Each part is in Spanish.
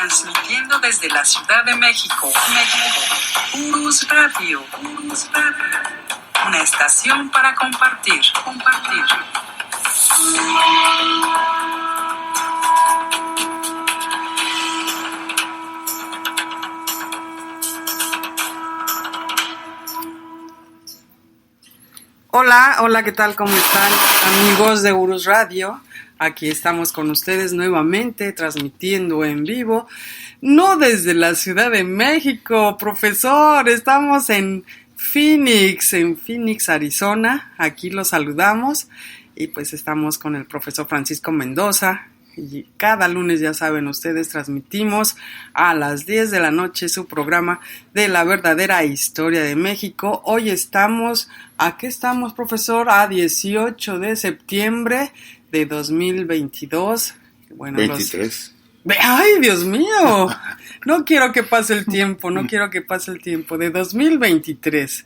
Transmitiendo desde la Ciudad de México, Urus Radio, una estación para compartir. Hola, ¿qué tal? ¿Cómo están, amigos de Urus Radio? Aquí estamos con ustedes nuevamente, transmitiendo en vivo, no desde la Ciudad de México, profesor, estamos en Phoenix, Arizona. Aquí los saludamos y pues estamos con el profesor Francisco Mendoza. Y cada lunes, ya saben ustedes, transmitimos a las 10 de la noche su programa de la verdadera historia de México. Hoy estamos, ¿a qué estamos, profesor? A 18 de septiembre de 2022. Bueno, 23. ¡Ay, Dios mío! No quiero que pase el tiempo, de 2023.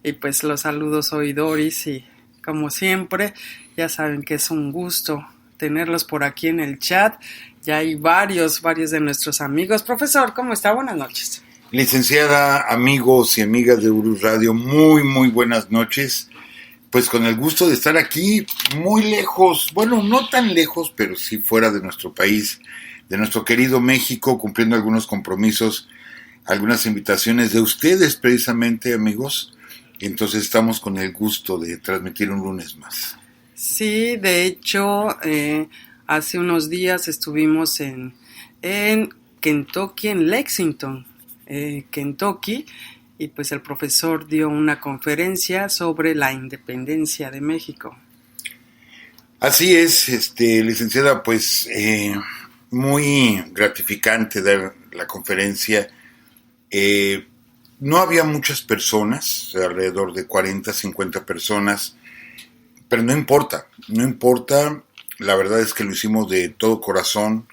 Y pues los saludos, soy Doris y como siempre, ya saben que es un gusto tenerlos por aquí en el chat. Ya hay varios de nuestros amigos. Profesor, ¿cómo está? Buenas noches. Licenciada, amigos y amigas de Urus Radio, muy buenas noches. Pues con el gusto de estar aquí, muy lejos, bueno, no tan lejos, pero sí fuera de nuestro país, de nuestro querido México, cumpliendo algunos compromisos, algunas invitaciones de ustedes precisamente, amigos. Entonces estamos con el gusto de transmitir un lunes más. Sí, de hecho, hace unos días estuvimos en Kentucky, en Lexington, Kentucky, y pues el profesor dio una conferencia sobre la independencia de México. Así es, licenciada, pues muy gratificante dar la conferencia. No había muchas personas, alrededor de 40, 50 personas, pero no importa, la verdad es que lo hicimos de todo corazón,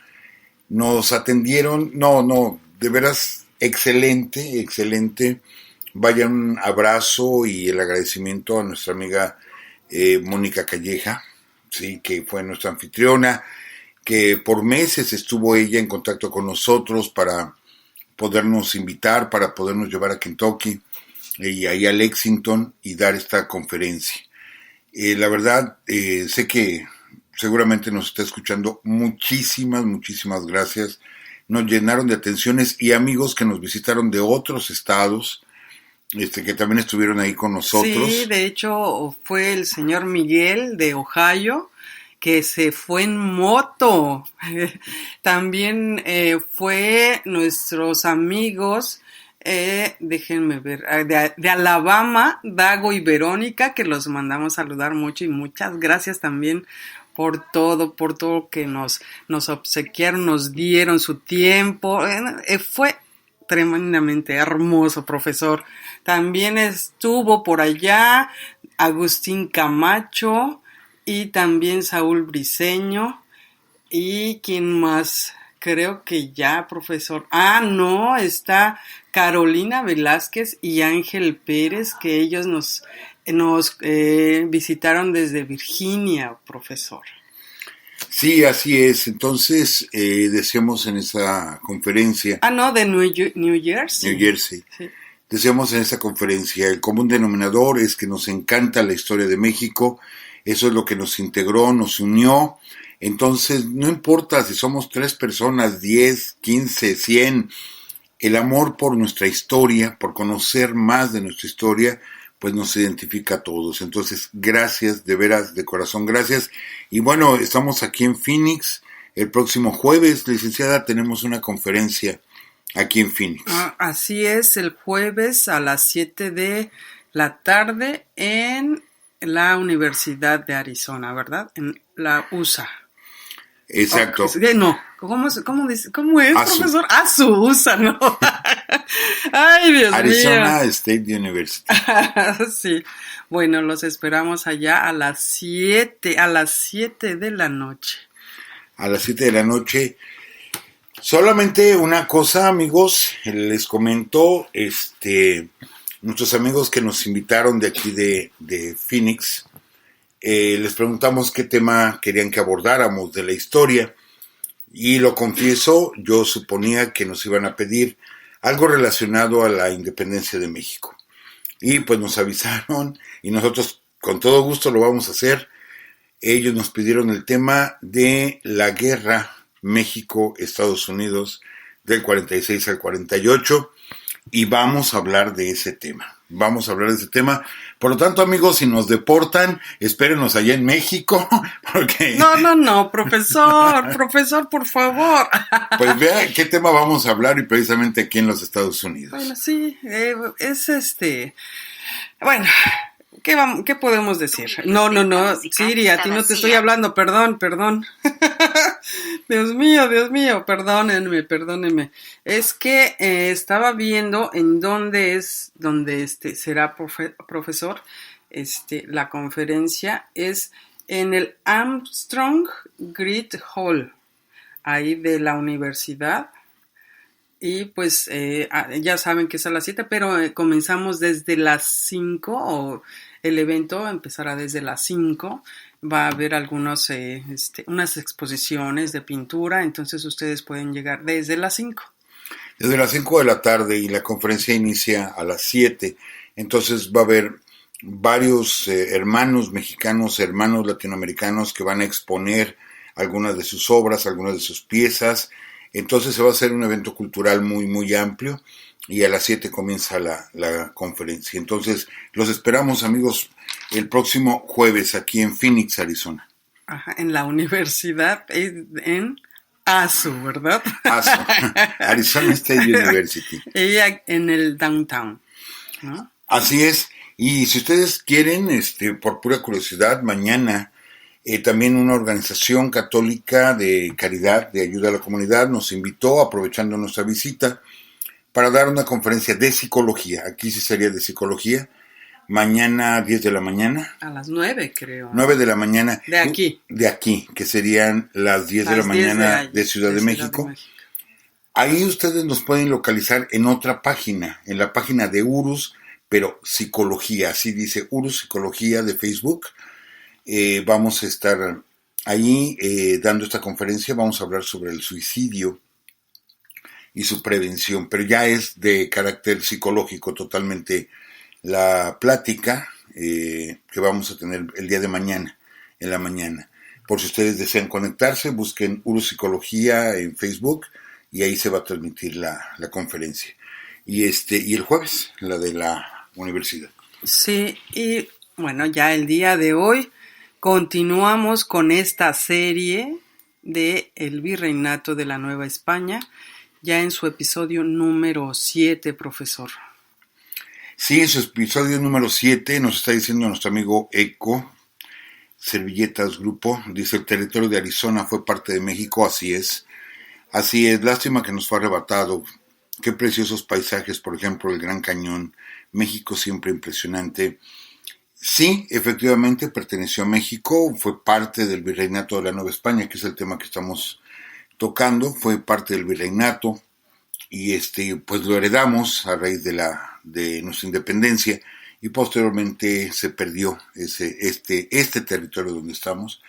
nos atendieron, de veras, excelente, vaya un abrazo y el agradecimiento a nuestra amiga Mónica Calleja, sí, que fue nuestra anfitriona, que por meses estuvo ella en contacto con nosotros para podernos invitar, para podernos llevar a Kentucky y ahí a Lexington y dar esta conferencia. La verdad, sé que seguramente nos está escuchando. Muchísimas gracias. Nos llenaron de atenciones y amigos que nos visitaron de otros estados, que también estuvieron ahí con nosotros. Sí, de hecho fue el señor Miguel de Ohio, que se fue en moto. También fue nuestros amigos, déjenme ver, de Alabama, Dago y Verónica, que los mandamos saludar mucho y muchas gracias también por todo que nos obsequiaron, nos dieron su tiempo. Fue tremendamente hermoso, profesor. También estuvo por allá Agustín Camacho y también Saúl Briceño. ¿Y quién más? Creo que ya, profesor. No, está Carolina Velázquez y Ángel Pérez, que ellos nos visitaron desde Virginia, profesor. Sí, así es. Entonces, decíamos en esa conferencia... de New Jersey. New Jersey. Sí. Decíamos en esa conferencia, el común denominador es que nos encanta la historia de México. Eso es lo que nos integró, nos unió. Entonces, no importa si somos 3 personas, 10, 15, 100, el amor por nuestra historia, por conocer más de nuestra historia, pues nos identifica a todos. Entonces, gracias, de veras, de corazón, gracias. Y bueno, estamos aquí en Phoenix. El próximo jueves, licenciada, tenemos una conferencia aquí en Phoenix. Así es, el jueves a las 7 de la tarde en la Universidad de Arizona, ¿verdad? En la USA. Exacto. No, ¿cómo es, profesor? USA, ¿no? Ay, Dios mío. Arizona State University. Sí. Bueno, los esperamos allá a las 7 de la noche. A las 7 de la noche. Solamente una cosa, amigos, les comento, nuestros amigos que nos invitaron de aquí de Phoenix, les preguntamos qué tema querían que abordáramos de la historia. Y lo confieso, yo suponía que nos iban a pedir algo relacionado a la independencia de México. Y pues nos avisaron y nosotros con todo gusto lo vamos a hacer. Ellos nos pidieron el tema de la guerra México-Estados Unidos del 46 al 48 y vamos a hablar de ese tema. Vamos a hablar de ese tema. Por lo tanto, amigos, si nos deportan, espérenos allá en México, porque... No, profesor, por favor. Pues vea qué tema vamos a hablar y precisamente aquí en los Estados Unidos. Bueno, sí, Bueno, ¿qué podemos decir? No, Siri, a ti no te estoy hablando, perdón. Dios mío, perdónenme. Es que estaba viendo en dónde será profesor, la conferencia es en el Armstrong Grid Hall, ahí de la universidad. Y pues ya saben que es a las 7, pero comenzamos desde las 5, o el evento empezará desde las 5. Va a haber unas exposiciones de pintura, entonces ustedes pueden llegar desde las 5. Desde las 5 de la tarde y la conferencia inicia a las 7. Entonces va a haber varios hermanos mexicanos, hermanos latinoamericanos que van a exponer algunas de sus obras, algunas de sus piezas. Entonces se va a hacer un evento cultural muy, muy amplio y a las 7 comienza la conferencia. Entonces los esperamos, amigos, el próximo jueves aquí en Phoenix, Arizona. Ajá, en la universidad, en ASU, ¿verdad? ASU, Arizona State University. Ella en el downtown, ¿no? Así es. Y si ustedes quieren, por pura curiosidad, mañana también una organización católica de caridad, de ayuda a la comunidad, nos invitó, aprovechando nuestra visita, para dar una conferencia de psicología. Aquí sí sería de psicología. Mañana 10 de la mañana. A las 9, creo. 9 de la mañana. De aquí. De aquí, que serían las 10 de la mañana de Ciudad de México. Ahí ustedes nos pueden localizar en otra página, en la página de URUS, pero psicología, así dice URUS Psicología de Facebook. Vamos a estar ahí dando esta conferencia, vamos a hablar sobre el suicidio y su prevención, pero ya es de carácter psicológico totalmente la plática que vamos a tener el día de mañana, en la mañana. Por si ustedes desean conectarse, busquen URUS Psicología en Facebook y ahí se va a transmitir la conferencia. Y el jueves, la de la universidad. Sí, y bueno, ya el día de hoy continuamos con esta serie de El Virreinato de la Nueva España, ya en su episodio número 7, profesor. Sí, en su episodio número 7 nos está diciendo nuestro amigo Eco, Servilletas Grupo, dice: el territorio de Arizona fue parte de México, así es, lástima que nos fue arrebatado. Qué preciosos paisajes, por ejemplo, el Gran Cañón, México siempre impresionante. Sí, efectivamente perteneció a México, fue parte del Virreinato de la Nueva España, que es el tema que estamos tocando, fue parte del Virreinato y pues lo heredamos a raíz de nuestra independencia y posteriormente se perdió este territorio donde estamos,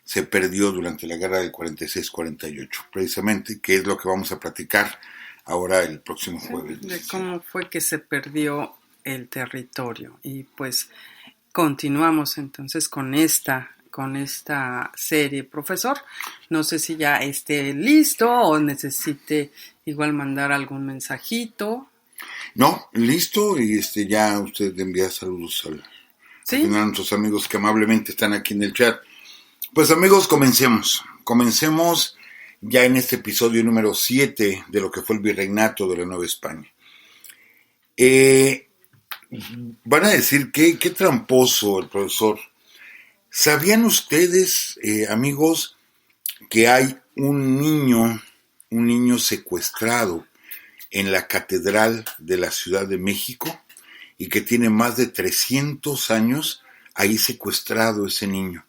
se perdió durante la guerra del 46-48, precisamente, que es lo que vamos a platicar ahora el próximo jueves. De cómo fue que se perdió el territorio. Y pues continuamos entonces con esta serie, profesor. No sé si ya esté listo o necesite igual mandar algún mensajito. No, listo, y ya usted envía saludos ¿sí? A nuestros amigos que amablemente están aquí en el chat. Pues amigos, comencemos ya en este episodio número 7 de lo que fue el Virreinato de la Nueva España. Van a decir qué tramposo el profesor. ¿Sabían ustedes, amigos, que hay un niño secuestrado en la Catedral de la Ciudad de México y que tiene más de 300 años ahí secuestrado ese niño?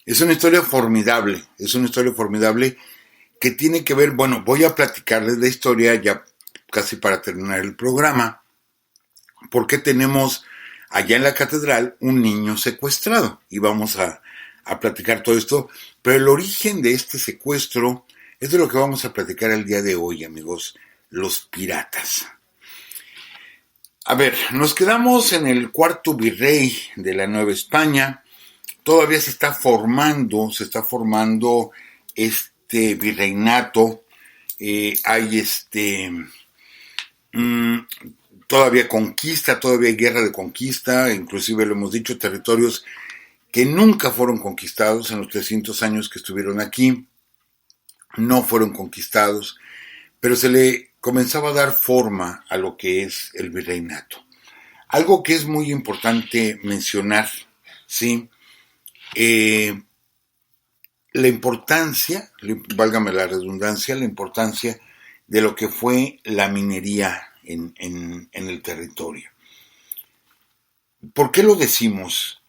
Es una historia formidable que tiene que ver, bueno, voy a platicarles la historia ya casi para terminar el programa, porque tenemos allá en la catedral un niño secuestrado y vamos a platicar todo esto, pero el origen de este secuestro Es de lo que vamos a platicar el día de hoy, amigos, los piratas. A ver, nos quedamos en el cuarto virrey de la Nueva España. Todavía se está formando este virreinato. Hay todavía conquista, todavía hay guerra de conquista, inclusive lo hemos dicho, territorios que nunca fueron conquistados en los 300 años que estuvieron aquí, no fueron conquistados, pero se le comenzaba a dar forma a lo que es el virreinato. Algo que es muy importante mencionar, ¿sí? La importancia, válgame la redundancia, la importancia de lo que fue la minería en el territorio. ¿Por qué lo decimos?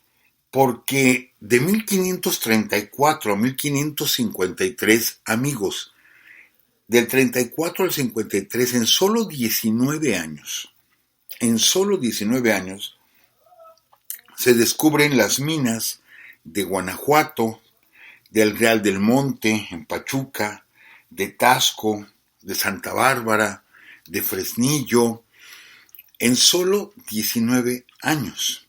Porque de 1534 a 1553, amigos, del 34 al 53, en solo 19 años, se descubren las minas de Guanajuato, del Real del Monte, en Pachuca, de Tasco, de Santa Bárbara, de Fresnillo, en solo 19 años.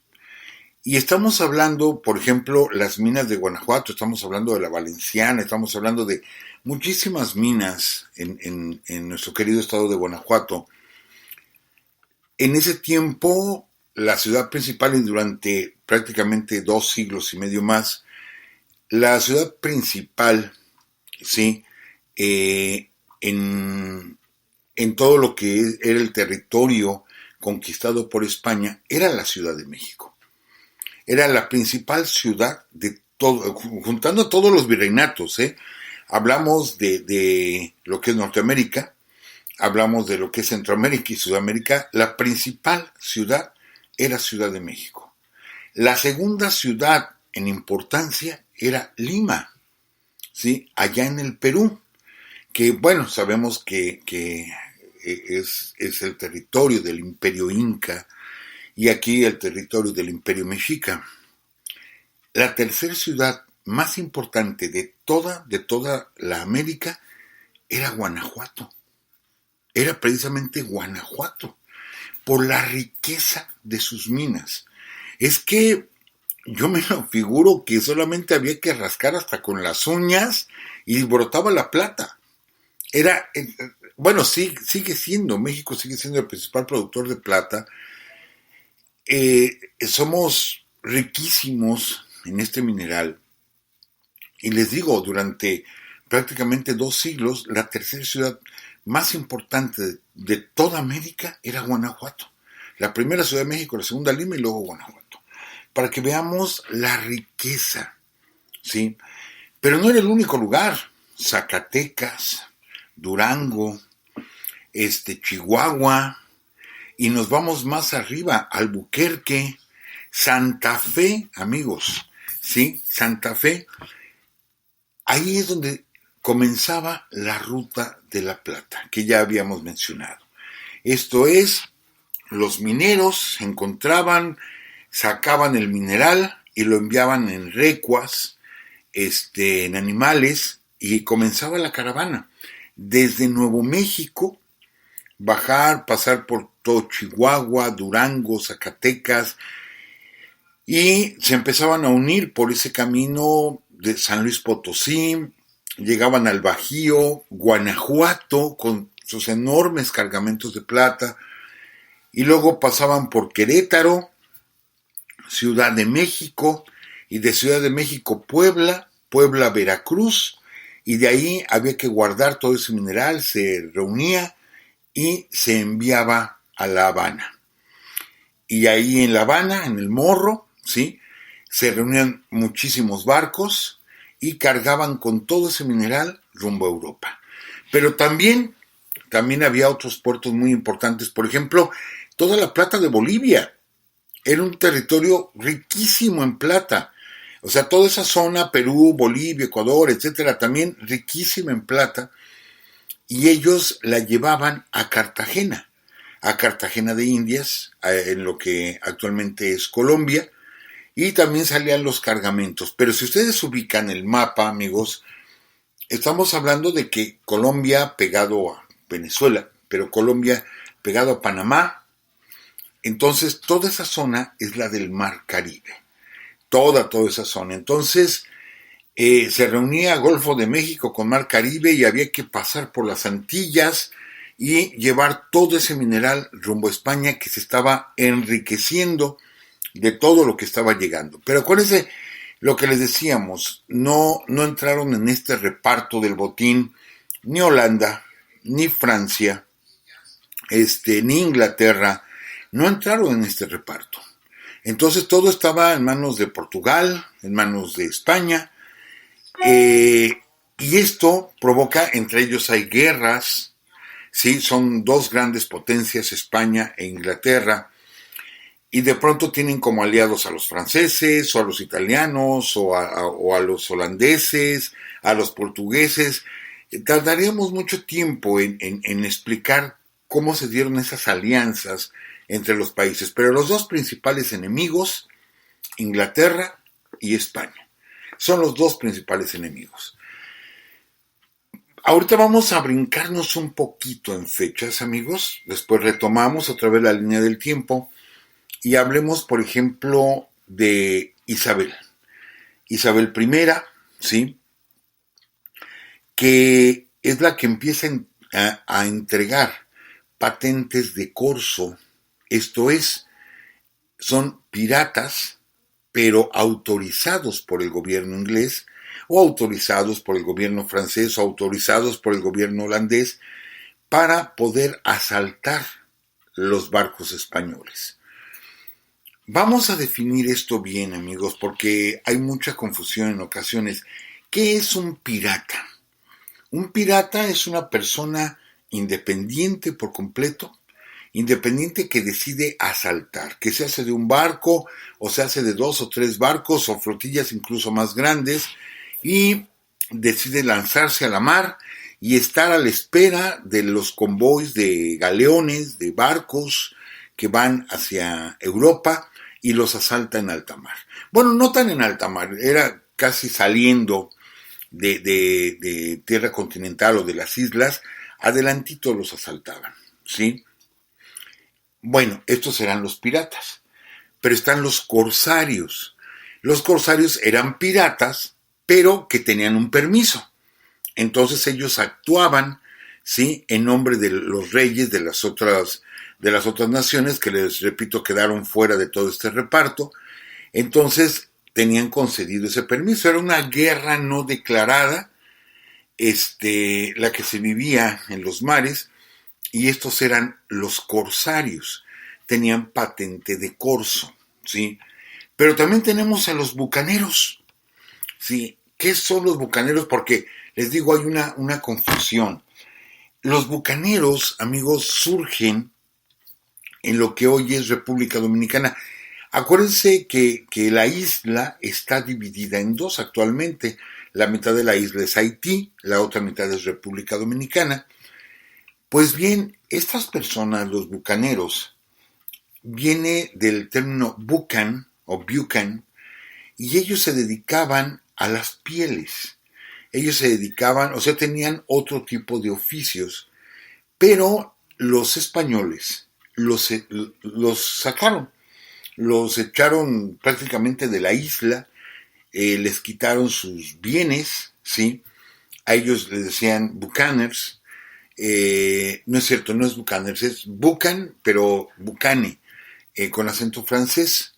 Y estamos hablando, por ejemplo, las minas de Guanajuato, estamos hablando de la Valenciana, estamos hablando de muchísimas minas en nuestro querido estado de Guanajuato. En ese tiempo, la ciudad principal, y durante prácticamente 2 siglos y medio más, la ciudad principal, ¿sí? En todo lo que era el territorio conquistado por España, era la Ciudad de México. Era la principal ciudad de todo, juntando todos los virreinatos, ¿eh? Hablamos de lo que es Norteamérica, hablamos de lo que es Centroamérica y Sudamérica. La principal ciudad era Ciudad de México. La segunda ciudad en importancia era Lima, ¿sí? Allá en el Perú, que bueno, sabemos que es el territorio del Imperio Inca, y aquí el territorio del Imperio Mexica. La tercera ciudad más importante de toda la América era Guanajuato. Era precisamente Guanajuato, por la riqueza de sus minas. Es que yo me lo figuro que solamente había que rascar hasta con las uñas y brotaba la plata. México sigue siendo el principal productor de plata. Somos riquísimos en este mineral, y les digo, durante prácticamente 2 siglos, la tercera ciudad más importante de toda América era Guanajuato. La primera Ciudad de México, la segunda Lima y luego Guanajuato, para que veamos la riqueza, ¿sí? Pero no era el único lugar. Zacatecas, Durango, Chihuahua, y nos vamos más arriba, Albuquerque, Santa Fe, amigos, ¿sí? Santa Fe. Ahí es donde comenzaba la ruta de la plata, que ya habíamos mencionado. Esto es, los mineros se encontraban, sacaban el mineral y lo enviaban en recuas, en animales, y comenzaba la caravana. Desde Nuevo México, pasar por todo Chihuahua, Durango, Zacatecas, y se empezaban a unir por ese camino de San Luis Potosí, llegaban al Bajío, Guanajuato, con sus enormes cargamentos de plata, y luego pasaban por Querétaro, Ciudad de México, y de Ciudad de México Puebla, Veracruz, y de ahí había que guardar todo ese mineral, se reunía y se enviaba a La Habana. Y ahí en La Habana, en el Morro, ¿sí?, se reunían muchísimos barcos y cargaban con todo ese mineral rumbo a Europa. Pero también había otros puertos muy importantes. Por ejemplo, toda la plata de Bolivia. Era un territorio riquísimo en plata. O sea, toda esa zona, Perú, Bolivia, Ecuador, etcétera, también riquísima en plata. Y ellos la llevaban a Cartagena de Indias, en lo que actualmente es Colombia, y también salían los cargamentos. Pero si ustedes ubican el mapa, amigos, Estamos hablando de que Colombia pegado a Venezuela, pero Colombia pegado a Panamá. Entonces, toda esa zona es la del Mar Caribe. Toda esa zona. Entonces, se reunía Golfo de México con Mar Caribe y había que pasar por las Antillas y llevar todo ese mineral rumbo a España, que se estaba enriqueciendo de todo lo que estaba llegando. Pero acuérdense lo que les decíamos, no entraron en este reparto del botín ni Holanda, ni Francia, ni Inglaterra, no entraron en este reparto. Entonces todo estaba en manos de Portugal, en manos de España, y esto provoca, entre ellos hay guerras, ¿sí? Son dos grandes potencias, España e Inglaterra, y de pronto tienen como aliados a los franceses, o a los italianos, o a los holandeses, a los portugueses. Tardaríamos mucho tiempo en explicar cómo se dieron esas alianzas entre los países, pero los dos principales enemigos, Inglaterra y España, son los dos principales enemigos. Ahorita vamos a brincarnos un poquito en fechas, amigos, después retomamos otra vez la línea del tiempo y hablemos, por ejemplo, de Isabel I, ¿sí? Que es la que empieza a entregar patentes de corso, esto es, son piratas, pero autorizados por el gobierno inglés, o autorizados por el gobierno francés, o autorizados por el gobierno holandés, para poder asaltar los barcos españoles. Vamos a definir esto bien, amigos, porque hay mucha confusión en ocasiones. ¿Qué es un pirata? Un pirata es una persona independiente por completo, independiente que decide asaltar, que se hace de un barco, o se hace de 2 o 3 barcos, o flotillas incluso más grandes, y decide lanzarse a la mar y estar a la espera de los convoys de galeones, de barcos que van hacia Europa, y los asalta en alta mar. Bueno, no tan en alta mar, era casi saliendo de tierra continental o de las islas, adelantito los asaltaban, ¿sí? Bueno, estos serán los piratas, pero están los corsarios. Los corsarios eran piratas, pero que tenían un permiso. Entonces ellos actuaban, ¿sí?, en nombre de los reyes de las otras naciones, que les repito, quedaron fuera de todo este reparto. Entonces tenían concedido ese permiso. Era una guerra no declarada, la que se vivía en los mares, y estos eran los corsarios. Tenían patente de corso, ¿sí? Pero también tenemos a los bucaneros, ¿sí? ¿Qué son los bucaneros? Porque les digo, hay una confusión. Los bucaneros, amigos, surgen en lo que hoy es República Dominicana. Acuérdense que la isla está dividida en dos actualmente. La mitad de la isla es Haití, la otra mitad es República Dominicana. Pues bien, estas personas, los bucaneros, viene del término bucan o bucan, y ellos se dedicaban a las pieles. Ellos se dedicaban, o sea, tenían otro tipo de oficios, pero los españoles los sacaron, los echaron prácticamente de la isla, les quitaron sus bienes, ¿sí? A ellos les decían bucaners, no es cierto, no es bucaners, es bucan, pero bucane, con acento francés,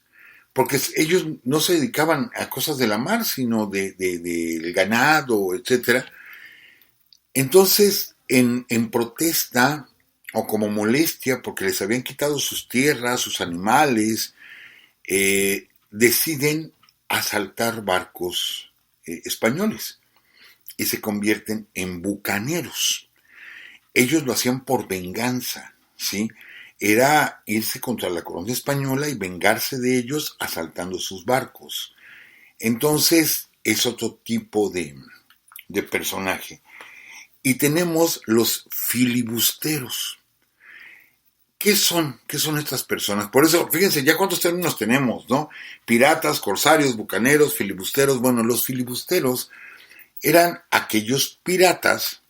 porque ellos no se dedicaban a cosas de la mar, sino del ganado, etcétera. Entonces, en protesta, o como molestia, porque les habían quitado sus tierras, sus animales, deciden asaltar barcos españoles y se convierten en bucaneros. Ellos lo hacían por venganza, ¿sí? Era irse contra la corona española y vengarse de ellos asaltando sus barcos. Entonces es otro tipo de personaje. Y tenemos los filibusteros. ¿Qué son estas personas? Por eso, fíjense, ya cuántos términos tenemos, ¿no? Piratas, corsarios, bucaneros, filibusteros. Bueno, los filibusteros eran aquellos piratas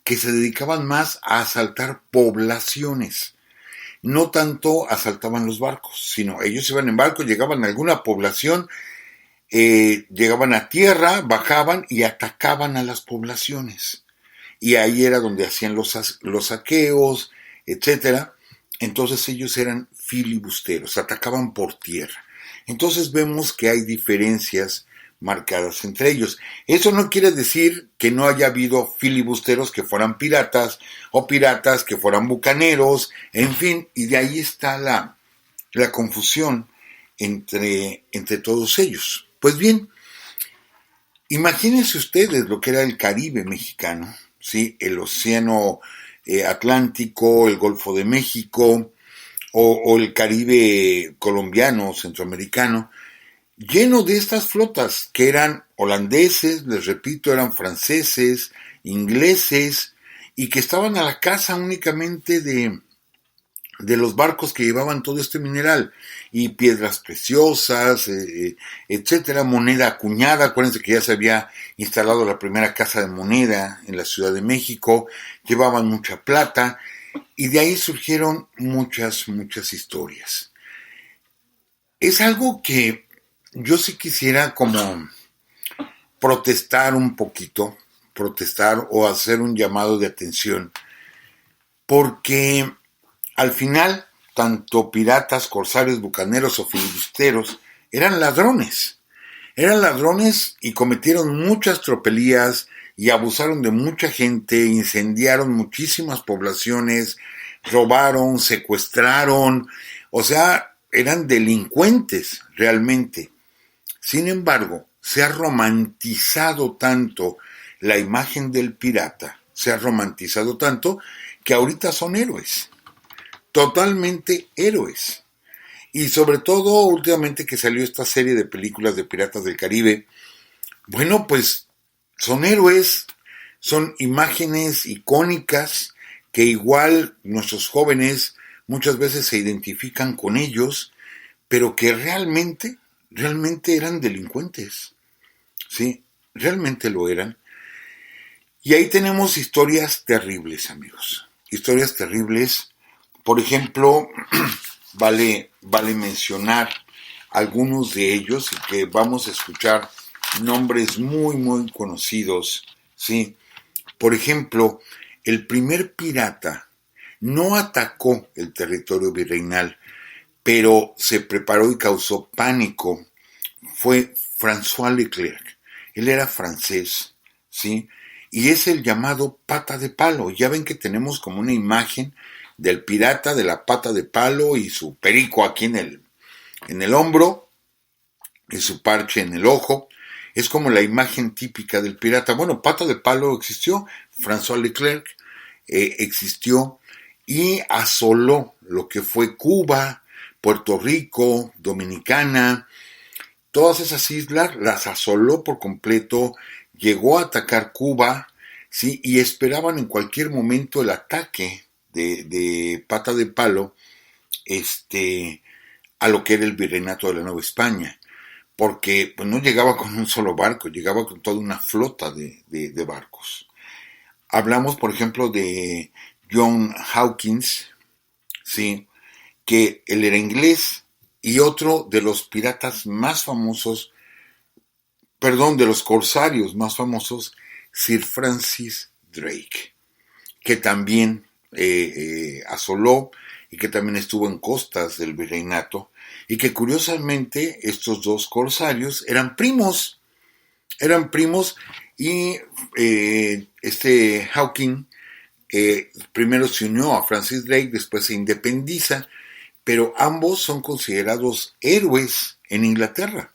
que se dedicaban más a asaltar poblaciones. No tanto asaltaban los barcos, sino ellos iban en barco, llegaban a alguna población, llegaban a tierra, bajaban y atacaban a las poblaciones. Y ahí era donde hacían los saqueos, etcétera. Entonces ellos eran filibusteros, atacaban por tierra. Entonces vemos que hay diferencias marcadas entre ellos. Eso no quiere decir que no haya habido filibusteros que fueran piratas o piratas que fueran bucaneros, en fin, y de ahí está la confusión entre todos ellos. Pues bien, imagínense ustedes lo que era el Caribe mexicano, ¿sí? El Océano Atlántico, el Golfo de México o el Caribe colombiano, centroamericano, lleno de estas flotas que eran holandeses, les repito, eran franceses, ingleses, y que estaban a la caza únicamente de los barcos que llevaban todo este mineral, y piedras preciosas, etcétera, moneda acuñada. Acuérdense que ya se había instalado la primera casa de moneda en la Ciudad de México, llevaban mucha plata, y de ahí surgieron muchas historias. Es algo que yo sí quisiera como protestar un poquito, protestar o hacer un llamado de atención, porque al final, tanto piratas, corsarios, bucaneros o filibusteros eran ladrones y cometieron muchas tropelías y abusaron de mucha gente, incendiaron muchísimas poblaciones, robaron, secuestraron, o sea, eran delincuentes realmente. Sin embargo, se ha romantizado tanto la imagen del pirata, se ha romantizado tanto que ahorita son héroes, totalmente héroes. Y sobre todo últimamente que salió esta serie de películas de Piratas del Caribe, bueno, pues son héroes, son imágenes icónicas que igual nuestros jóvenes muchas veces se identifican con ellos, pero que realmente eran delincuentes, ¿sí? Realmente lo eran. Y ahí tenemos historias terribles, amigos. Historias terribles. Por ejemplo, vale mencionar algunos de ellos y que vamos a escuchar nombres muy conocidos, ¿sí? Por ejemplo, el primer pirata no atacó el territorio virreinal, pero se preparó y causó pánico. Fue François Leclerc. Él era francés, ¿sí? Y es el llamado pata de palo. Ya ven que tenemos como una imagen del pirata de la pata de palo y su perico aquí en el hombro y su parche en el ojo. Es como la imagen típica del pirata. Bueno, pata de palo existió, François Leclerc existió y asoló lo que fue Cuba, Puerto Rico, Dominicana. Todas esas islas las asoló por completo, llegó a atacar Cuba, ¿sí? Y esperaban en cualquier momento el ataque de pata de palo a lo que era el virreinato de la Nueva España, porque pues, no llegaba con un solo barco, llegaba con toda una flota de barcos. Hablamos, por ejemplo, de John Hawkins, ¿sí? Que él era inglés, y otro de los piratas más famosos, de los corsarios más famosos, Sir Francis Drake, que también asoló y que también estuvo en costas del virreinato, y que curiosamente estos dos corsarios eran primos, y Hawking primero se unió a Francis Drake, después se independiza, pero ambos son considerados héroes en Inglaterra.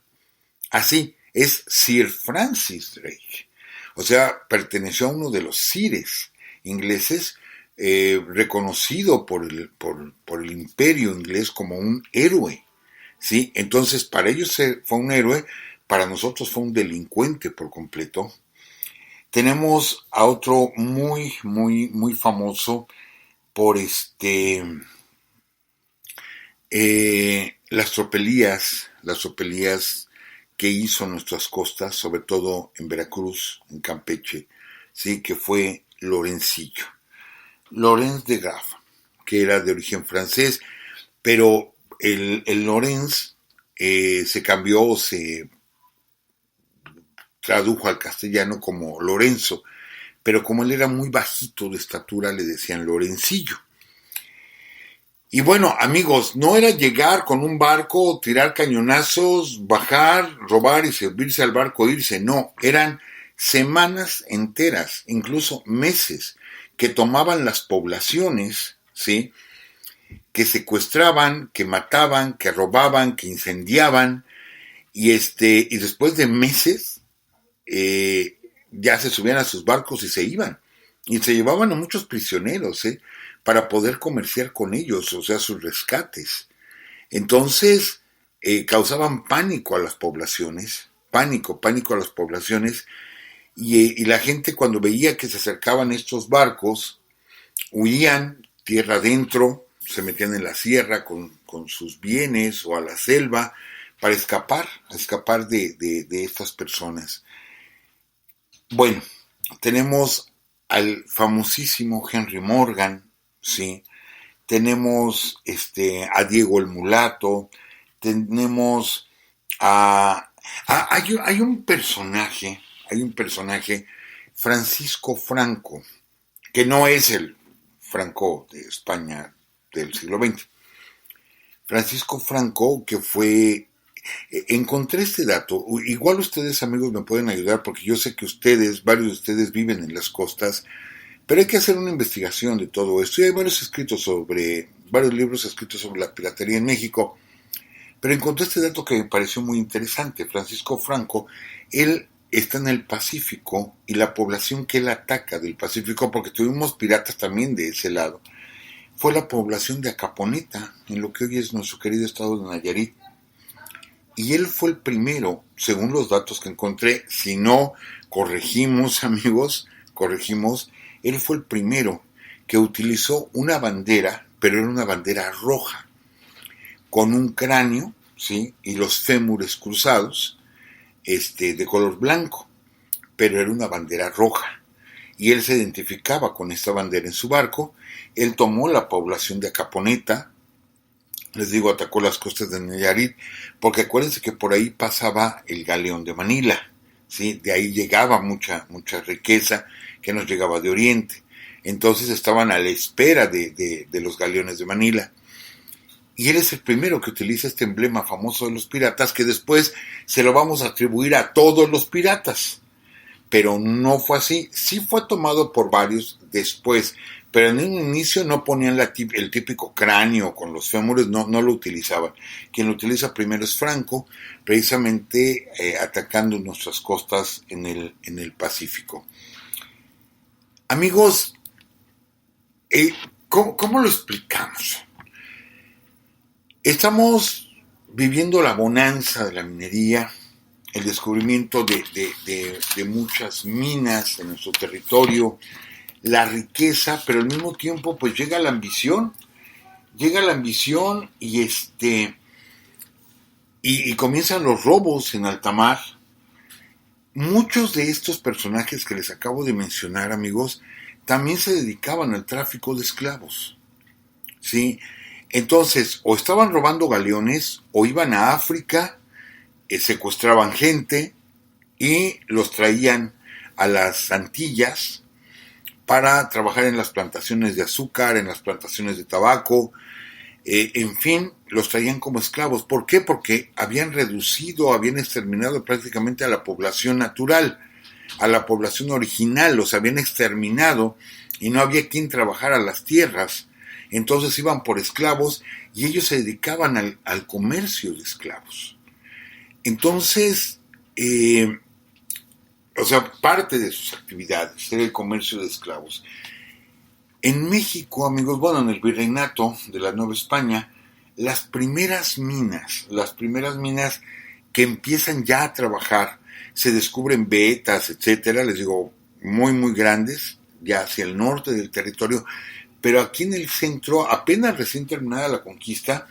Así es Sir Francis Drake. O sea, perteneció a uno de los sires ingleses, reconocido por el imperio inglés como un héroe, ¿sí? Entonces, para ellos fue un héroe, para nosotros fue un delincuente por completo. Tenemos a otro muy famoso por las tropelías que hizo nuestras costas, sobre todo en Veracruz, en Campeche, ¿sí? Que fue Lorencillo. Lorenz de Graff, que era de origen francés, pero el Lorenz se cambió, se tradujo al castellano como Lorenzo, pero como él era muy bajito de estatura, le decían Lorencillo. Y bueno, amigos, no era llegar con un barco, tirar cañonazos, bajar, robar y servirse al barco e irse, no, eran semanas enteras, incluso meses, que tomaban las poblaciones, ¿sí? Que secuestraban, que mataban, que robaban, que incendiaban, y después de meses ya se subían a sus barcos y se iban, y se llevaban a muchos prisioneros, para poder comerciar con ellos, o sea, sus rescates. Entonces, causaban pánico a las poblaciones, pánico a las poblaciones, y la gente cuando veía que se acercaban estos barcos, huían tierra adentro, se metían en la sierra con sus bienes o a la selva para escapar de estas personas. Bueno, tenemos al famosísimo Henry Morgan, ¿sí? Tenemos a Diego el Mulato, tenemos hay un personaje, Francisco Franco, que no es el Franco de España del siglo XX. Francisco Franco, que fue... encontré este dato, igual ustedes amigos me pueden ayudar porque yo sé que varios de ustedes viven en las costas, pero hay que hacer una investigación de todo esto y hay varios libros escritos sobre la piratería en México, pero encontré este dato que me pareció muy interesante. Francisco Franco, él está en el Pacífico y la población que él ataca del Pacífico, porque tuvimos piratas también de ese lado, fue la población de Acaponeta, en lo que hoy es nuestro querido estado de Nayarit. Y él fue el primero, según los datos que encontré, si no corregimos, amigos, él fue el primero que utilizó una bandera, pero era una bandera roja, con un cráneo, ¿sí? Y los fémures cruzados, de color blanco, pero era una bandera roja. Y él se identificaba con esta bandera en su barco. Él tomó la población de Acaponeta, les digo, atacó las costas de Nayarit, porque acuérdense que por ahí pasaba el galeón de Manila, ¿sí? De ahí llegaba mucha riqueza que nos llegaba de Oriente. Entonces estaban a la espera de los galeones de Manila. Y él es el primero que utiliza este emblema famoso de los piratas, que después se lo vamos a atribuir a todos los piratas. Pero no fue así. Sí fue tomado por varios después, pero en un inicio no ponían el típico cráneo con los fémures, no lo utilizaban. Quien lo utiliza primero es Franco, precisamente atacando nuestras costas en el Pacífico. Amigos, ¿cómo lo explicamos? Estamos viviendo la bonanza de la minería, el descubrimiento de muchas minas en nuestro territorio, la riqueza, pero al mismo tiempo pues llega la ambición y comienzan los robos en alta mar. Muchos de estos personajes que les acabo de mencionar, amigos, también se dedicaban al tráfico de esclavos, ¿sí? Entonces, o estaban robando galeones, o iban a África, secuestraban gente y los traían a las Antillas para trabajar en las plantaciones de azúcar, en las plantaciones de tabaco, en fin, los traían como esclavos. ¿Por qué? Porque habían exterminado prácticamente a la población natural, a la población original, los habían exterminado y no había quien trabajara las tierras. Entonces iban por esclavos y ellos se dedicaban al comercio de esclavos. Entonces, parte de sus actividades era el comercio de esclavos. En México, amigos, en el virreinato de la Nueva España, las primeras minas que empiezan ya a trabajar, se descubren vetas, etcétera, les digo, muy, muy grandes, ya hacia el norte del territorio, pero aquí en el centro, apenas recién terminada la conquista,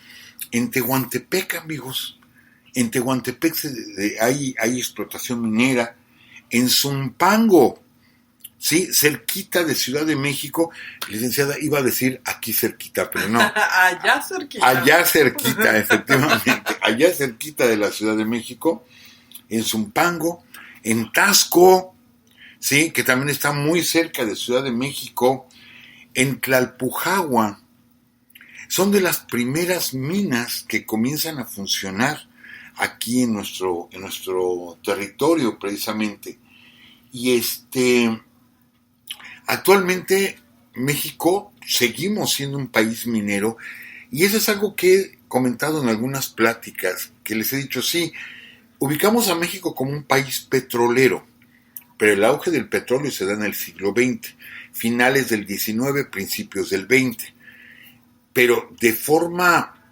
en Tehuantepec, amigos, En Tehuantepec hay explotación minera. En Zumpango, ¿sí? Cerquita de Ciudad de México. Licenciada, iba a decir aquí cerquita, pero no. Allá cerquita. Allá cerquita, efectivamente. Allá cerquita de la Ciudad de México. En Zumpango. En Tasco, ¿sí? Que también está muy cerca de Ciudad de México. En Tlalpujahua. Son de las primeras minas que comienzan a funcionar aquí en nuestro territorio, precisamente. Y actualmente México seguimos siendo un país minero, y eso es algo que he comentado en algunas pláticas, que les he dicho, sí, ubicamos a México como un país petrolero, pero el auge del petróleo se da en el siglo XX, finales del XIX, principios del XX. Pero de forma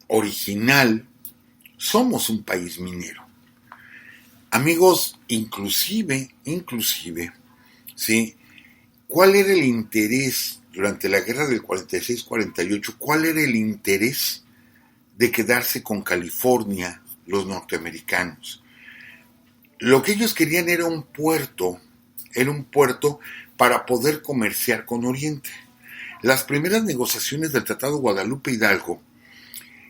original, somos un país minero. Amigos, inclusive, ¿sí? ¿Cuál era el interés durante la guerra del 46-48? ¿Cuál era el interés de quedarse con California los norteamericanos? Lo que ellos querían era un puerto para poder comerciar con Oriente. Las primeras negociaciones del Tratado Guadalupe Hidalgo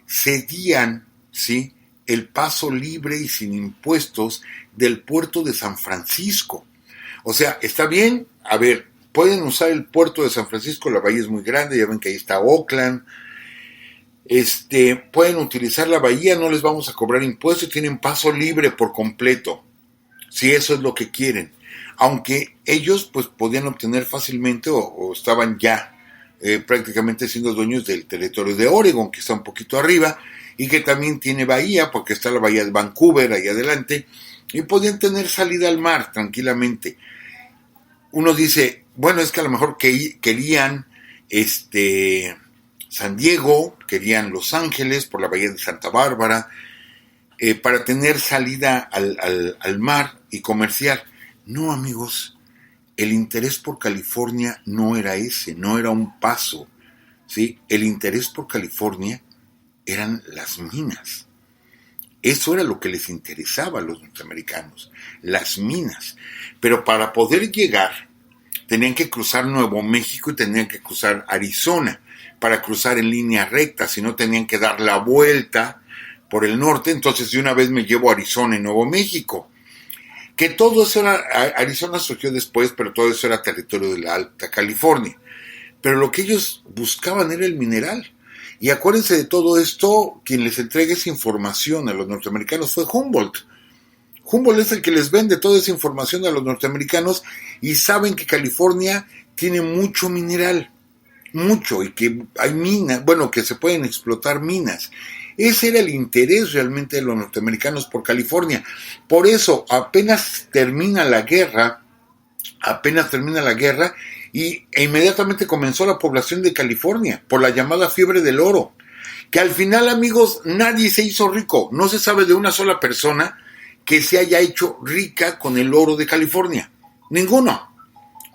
cedían, ¿sí?, el paso libre y sin impuestos del puerto de San Francisco. O sea, está bien, a ver, pueden usar el puerto de San Francisco, la bahía es muy grande, ya ven que ahí está Oakland. Pueden utilizar la bahía, no les vamos a cobrar impuestos, tienen paso libre por completo, si eso es lo que quieren. Aunque ellos pues podían obtener fácilmente o estaban ya prácticamente siendo dueños del territorio de Oregon, que está un poquito arriba, y que también tiene bahía, porque está la bahía de Vancouver ahí adelante, y podían tener salida al mar tranquilamente. Uno dice, bueno, es que a lo mejor querían San Diego, querían Los Ángeles por la bahía de Santa Bárbara, para tener salida al mar y comerciar. No, amigos, el interés por California no era ese, no era un paso, ¿sí? El interés por California eran las minas. Eso era lo que les interesaba a los norteamericanos, las minas. Pero para poder llegar, tenían que cruzar Nuevo México y tenían que cruzar Arizona, para cruzar en línea recta, si no tenían que dar la vuelta por el norte. Entonces de una vez me llevo a Arizona y Nuevo México. Que todo eso era, Arizona surgió después, pero todo eso era territorio de la Alta California. Pero lo que ellos buscaban era el mineral. Y acuérdense de todo esto, quien les entrega esa información a los norteamericanos fue Humboldt. Humboldt es el que les vende toda esa información a los norteamericanos, y saben que California tiene mucho mineral, mucho, y que hay minas, bueno, que se pueden explotar minas. Ese era el interés realmente de los norteamericanos por California. Por eso, apenas termina la guerra, e inmediatamente comenzó la población de California por la llamada fiebre del oro, que al final, amigos, nadie se hizo rico. No se sabe de una sola persona que se haya hecho rica con el oro de California. Ninguno,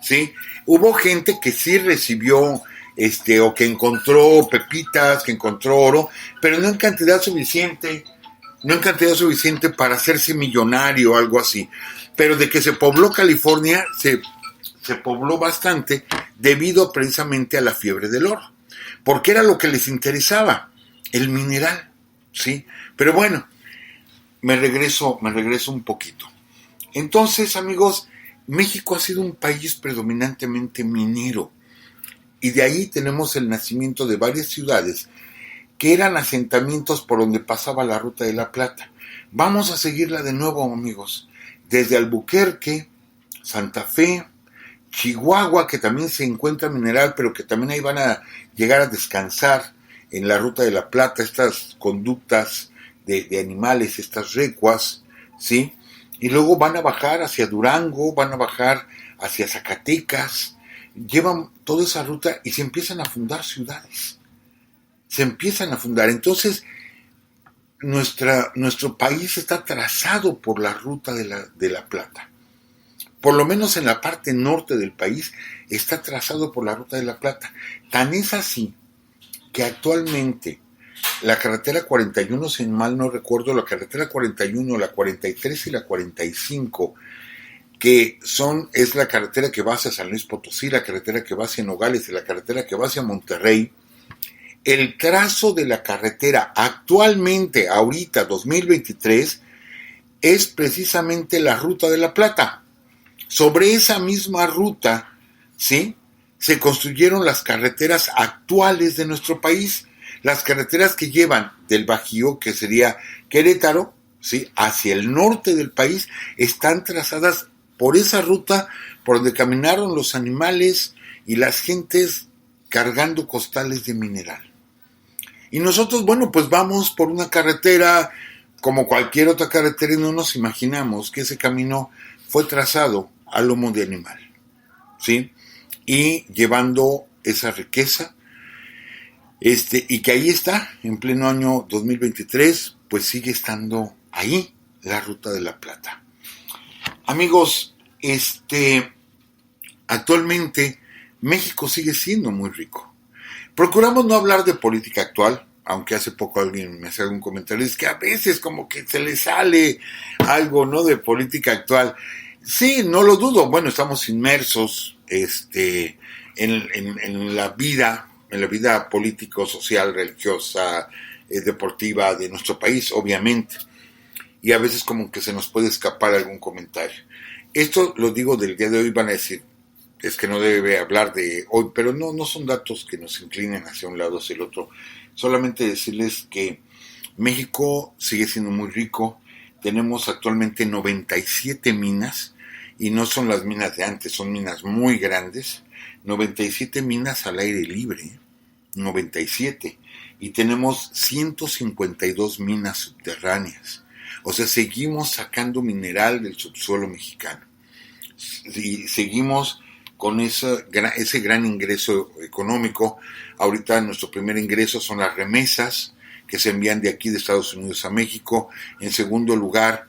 ¿sí? Hubo gente que sí recibió o que encontró pepitas, que encontró oro, pero no en cantidad suficiente para hacerse millonario o algo así. Pero de que se pobló California, se pobló bastante debido precisamente a la fiebre del oro, porque era lo que les interesaba, el mineral, ¿sí? Pero bueno, me regreso un poquito. Entonces, amigos, México ha sido un país predominantemente minero, y de ahí tenemos el nacimiento de varias ciudades que eran asentamientos por donde pasaba la Ruta de la Plata. Vamos a seguirla de nuevo, amigos, desde Albuquerque, Santa Fe, Chihuahua, que también se encuentra mineral, pero que también ahí van a llegar a descansar en la Ruta de la Plata, estas conductas de animales, estas recuas, ¿sí? Y luego van a bajar hacia Durango, van a bajar hacia Zacatecas, llevan toda esa ruta y se empiezan a fundar ciudades. Entonces, nuestro país está trazado por la Ruta de la Plata. Por lo menos en la parte norte del país está trazado por la Ruta de la Plata. Tan es así que actualmente la carretera 41, si mal no recuerdo, la carretera 41, la 43 y la 45, que es la carretera que va hacia San Luis Potosí, la carretera que va hacia Nogales y la carretera que va hacia Monterrey. El trazo de la carretera actualmente, ahorita, 2023, es precisamente la Ruta de la Plata. Sobre esa misma ruta, ¿sí?, se construyeron las carreteras actuales de nuestro país, las carreteras que llevan del Bajío, que sería Querétaro, ¿sí?, hacia el norte del país, están trazadas por esa ruta por donde caminaron los animales y las gentes cargando costales de mineral. Y nosotros, bueno, pues vamos por una carretera como cualquier otra carretera y no nos imaginamos que ese camino fue trazado a lomo de animal, ¿sí? Y llevando esa riqueza, y que ahí está, en pleno año 2023, pues sigue estando ahí la Ruta de la Plata. Amigos, actualmente México sigue siendo muy rico. Procuramos no hablar de política actual, aunque hace poco alguien me hacía un comentario, es que a veces como que se le sale algo, ¿no?, de política actual. Sí, no lo dudo. Bueno, estamos inmersos en la vida político, social, religiosa, deportiva de nuestro país, obviamente. Y a veces como que se nos puede escapar algún comentario. Esto lo digo del día de hoy, van a decir, es que no debe hablar de hoy, pero no son datos que nos inclinen hacia un lado o hacia el otro. Solamente decirles que México sigue siendo muy rico. Tenemos actualmente 97 minas, y no son las minas de antes, son minas muy grandes. 97 minas al aire libre, 97. Y tenemos 152 minas subterráneas. O sea, seguimos sacando mineral del subsuelo mexicano. Y seguimos con ese gran ingreso económico. Ahorita nuestro primer ingreso son las remesas que se envían de aquí de Estados Unidos a México. En segundo lugar,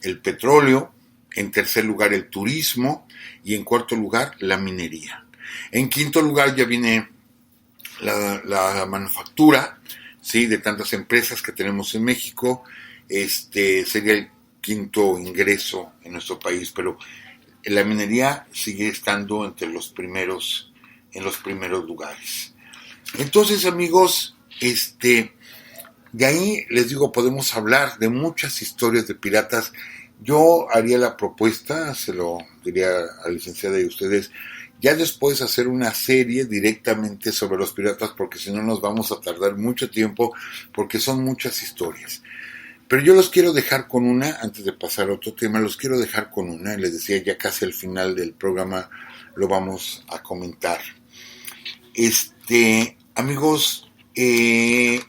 el petróleo. En tercer lugar, el turismo. Y en cuarto lugar, la minería. En quinto lugar ya viene la manufactura, ¿sí?, de tantas empresas que tenemos en México. Sería el quinto ingreso en nuestro país, pero la minería sigue estando en los primeros lugares. Entonces, amigos, de ahí les digo, podemos hablar de muchas historias de piratas. Yo haría la propuesta, se lo diría a la licenciada y a ustedes, ya después hacer una serie directamente sobre los piratas, porque si no nos vamos a tardar mucho tiempo, porque son muchas historias. Pero yo los quiero dejar con una, antes de pasar a otro tema, los quiero dejar con una, les decía, ya casi al final del programa lo vamos a comentar. Amigos, ¿qué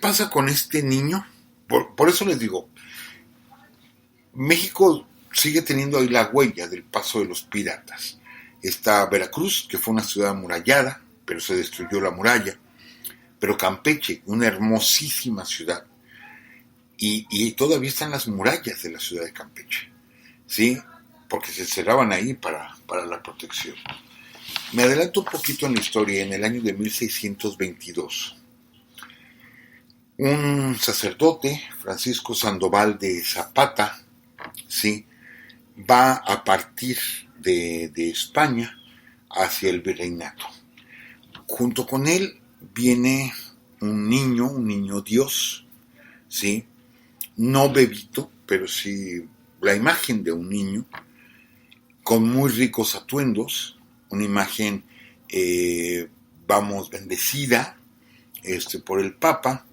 pasa con este niño? Por eso les digo, México sigue teniendo ahí la huella del paso de los piratas. Está Veracruz, que fue una ciudad amurallada, pero se destruyó la muralla. Pero Campeche, una hermosísima ciudad, y todavía están las murallas de la ciudad de Campeche, ¿sí?, porque se cerraban ahí para la protección. Me adelanto un poquito en la historia. En el año de 1622, un sacerdote, Francisco Sandoval de Zapata, ¿sí?, va a partir de España hacia el virreinato. Junto con él viene un niño Dios, ¿sí?, no bebito, pero sí la imagen de un niño, con muy ricos atuendos, una imagen, bendecida, por el Papa,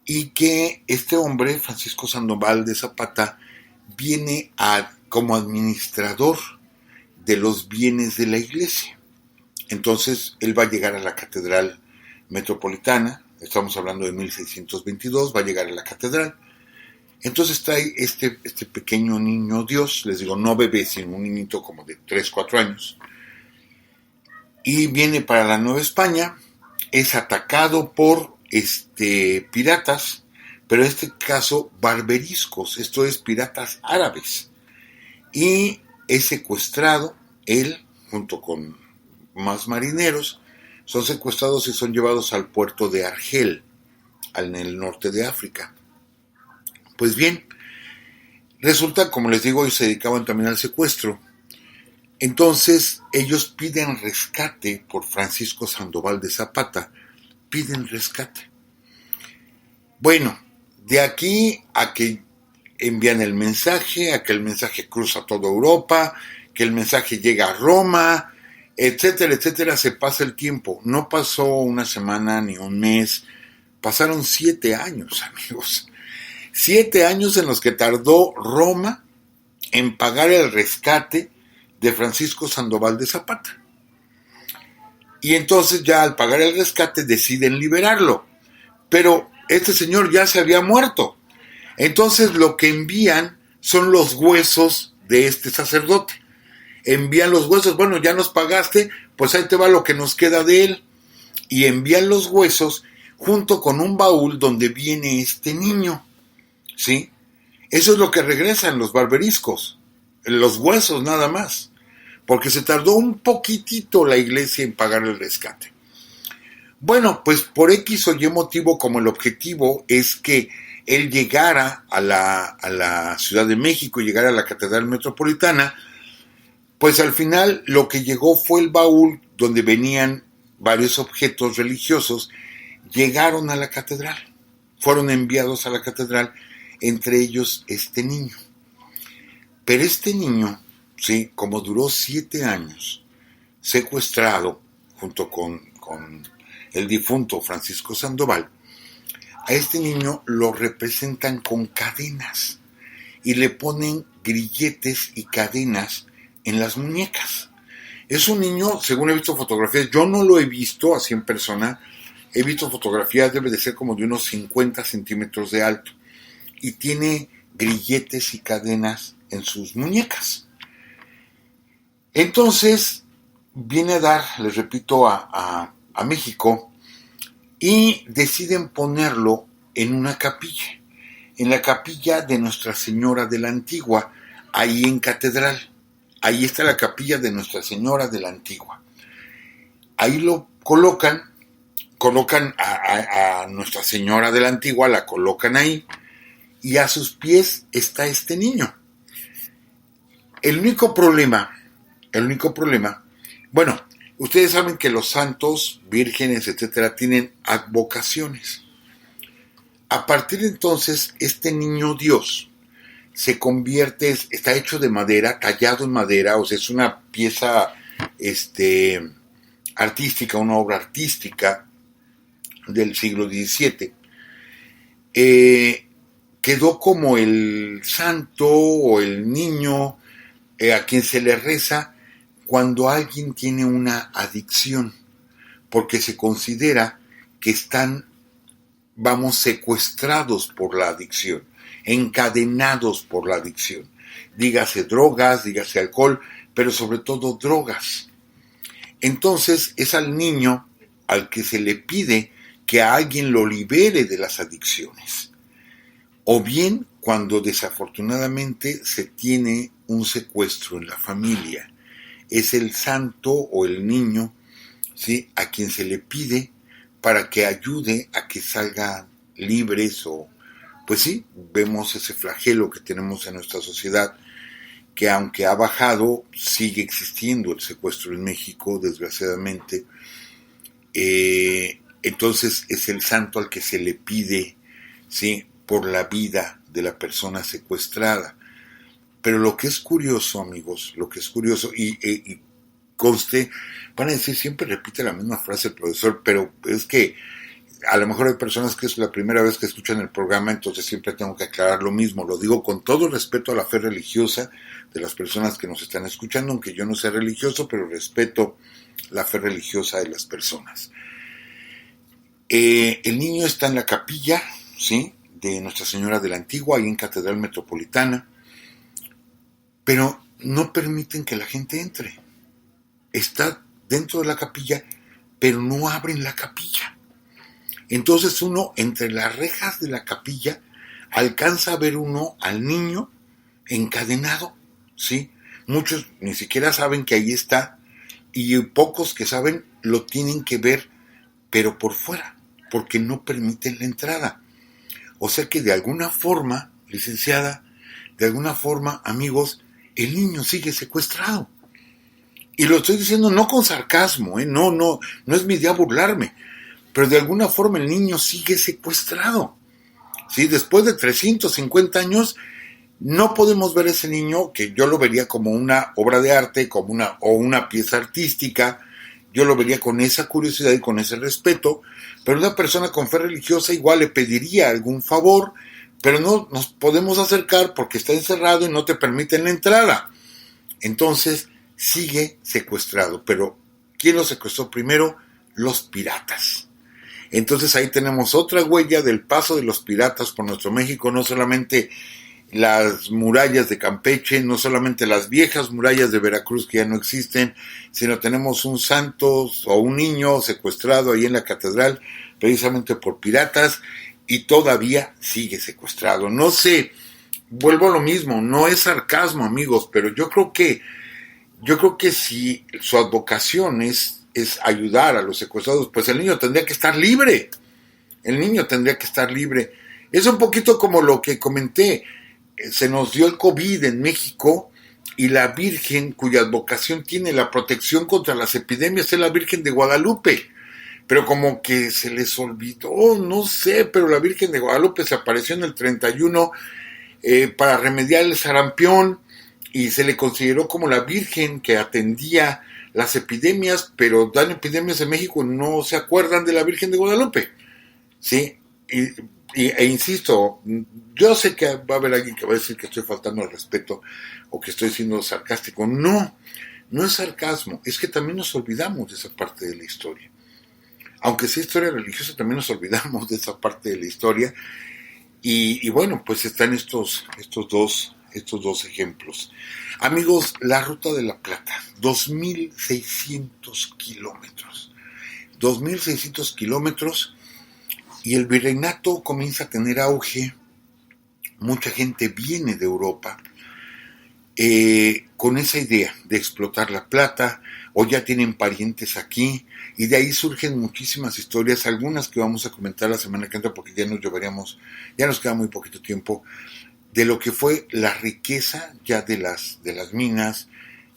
y que este hombre, Francisco Sandoval de Zapata, viene como administrador de los bienes de la iglesia. Entonces, él va a llegar a la Catedral Metropolitana, estamos hablando de 1622, va a llegar a la Catedral. Entonces trae este pequeño niño Dios, les digo, no bebé, sino un niñito como de 3, 4 años, y viene para la Nueva España, es atacado por piratas, pero en este caso barberiscos, esto es piratas árabes, y es secuestrado, él junto con más marineros, son secuestrados y son llevados al puerto de Argel, en el norte de África. Pues bien, resulta, como les digo, ellos se dedicaban también al secuestro. Entonces, ellos piden rescate por Francisco Sandoval de Zapata. Piden rescate. Bueno, de aquí a que envían el mensaje, a que el mensaje cruza toda Europa, que el mensaje llega a Roma, etcétera, etcétera, se pasa el tiempo. No pasó una semana ni un mes, pasaron 7 años, amigos. 7 años en los que tardó Roma en pagar el rescate de Francisco Sandoval de Zapata. Y entonces ya al pagar el rescate deciden liberarlo. Pero este señor ya se había muerto. Entonces lo que envían son los huesos de este sacerdote. Envían los huesos, bueno, ya nos pagaste, pues ahí te va lo que nos queda de él. Y envían los huesos junto con un baúl donde viene este niño. ¿Sí? Eso es lo que regresan los barberiscos, los huesos nada más, porque se tardó un poquitito la iglesia en pagar el rescate. Bueno, pues por X o Y motivo, como el objetivo es que él llegara a la Ciudad de México, llegara a la Catedral Metropolitana, pues al final lo que llegó fue el baúl donde venían varios objetos religiosos, llegaron a la catedral, fueron enviados a la catedral, entre ellos este niño. Pero este niño, sí, como duró 7 años, secuestrado junto con el difunto Francisco Sandoval, a este niño lo representan con cadenas y le ponen grilletes y cadenas en las muñecas. Es un niño, según he visto fotografías, yo no lo he visto así en persona, he visto fotografías, debe de ser como de unos 50 centímetros de alto, y tiene grilletes y cadenas en sus muñecas. Entonces viene a dar, les repito, a México, y deciden ponerlo en una capilla, en la capilla de Nuestra Señora de la Antigua, ahí en Catedral. Ahí está la capilla de Nuestra Señora de la Antigua. Ahí lo colocan a Nuestra Señora de la Antigua, la colocan ahí, y a sus pies está este niño. El único problema, bueno, ustedes saben que los santos, vírgenes, etcétera, tienen advocaciones. A partir de entonces, este niño Dios se convierte, está hecho de madera, tallado en madera, o sea, es una pieza artística, una obra artística del siglo XVII. Quedó como el santo o el niño a quien se le reza cuando alguien tiene una adicción, porque se considera que están, secuestrados por la adicción, encadenados por la adicción. Dígase drogas, dígase alcohol, pero sobre todo drogas. Entonces es al niño al que se le pide que a alguien lo libere de las adicciones. O bien cuando desafortunadamente se tiene un secuestro en la familia. Es el santo o el niño, ¿sí?, a quien se le pide para que ayude a que salgan libres o, pues sí, vemos ese flagelo que tenemos en nuestra sociedad, que aunque ha bajado, sigue existiendo el secuestro en México, desgraciadamente. Entonces es el santo al que se le pide, ¿sí?, por la vida de la persona secuestrada. Pero lo que es curioso, amigos, y conste, van a decir, siempre repite la misma frase el profesor, pero es que a lo mejor hay personas que es la primera vez que escuchan el programa, entonces siempre tengo que aclarar lo mismo. Lo digo con todo respeto a la fe religiosa de las personas que nos están escuchando, aunque yo no sea religioso, pero respeto la fe religiosa de las personas. El niño está en la capilla, ¿sí?, de Nuestra Señora de la Antigua, ahí en Catedral Metropolitana, pero no permiten que la gente entre. Está dentro de la capilla, pero no abren la capilla. Entonces uno, entre las rejas de la capilla, alcanza a ver uno al niño encadenado, ¿sí? Muchos ni siquiera saben que ahí está, y pocos que saben lo tienen que ver, pero por fuera, porque no permiten la entrada. O sea que de alguna forma, licenciada, de alguna forma, amigos, el niño sigue secuestrado. Y lo estoy diciendo no con sarcasmo, no es mi idea burlarme, pero de alguna forma el niño sigue secuestrado. ¿Sí? Después de 350 años, no podemos ver a ese niño, que yo lo vería como una obra de arte, como una pieza artística, yo lo vería con esa curiosidad y con ese respeto, pero una persona con fe religiosa igual le pediría algún favor, pero no nos podemos acercar porque está encerrado y no te permiten la entrada. Entonces sigue secuestrado, pero ¿quién lo secuestró primero? Los piratas. Entonces ahí tenemos otra huella del paso de los piratas por nuestro México, no solamente las murallas de Campeche, no solamente las viejas murallas de Veracruz que ya no existen, sino tenemos un santo o un niño secuestrado ahí en la catedral precisamente por piratas y todavía sigue secuestrado. No sé, vuelvo a lo mismo, no es sarcasmo, amigos, pero yo creo que si su advocación es ayudar a los secuestrados, pues el niño tendría que estar libre. El niño tendría que estar libre. Es un poquito como lo que comenté. Se nos dio el COVID en México y la Virgen, cuya advocación tiene la protección contra las epidemias, es la Virgen de Guadalupe. Pero como que se les olvidó, no sé, pero la Virgen de Guadalupe se apareció en el 31 para remediar el sarampión y se le consideró como la Virgen que atendía las epidemias, pero dan epidemias en México y no se acuerdan de la Virgen de Guadalupe. ¿Sí? E insisto, yo sé que va a haber alguien que va a decir que estoy faltando al respeto o que estoy siendo sarcástico. No es sarcasmo, es que también nos olvidamos de esa parte de la historia. Aunque sea historia religiosa, también nos olvidamos de esa parte de la historia. Y bueno, pues están estos dos ejemplos. Amigos, la Ruta de la Plata, 2.600 kilómetros. 2.600 kilómetros. Y el virreinato comienza a tener auge, mucha gente viene de Europa con esa idea de explotar la plata, o ya tienen parientes aquí, y de ahí surgen muchísimas historias, algunas que vamos a comentar la semana que entra porque ya nos queda muy poquito tiempo, de lo que fue la riqueza ya de las minas,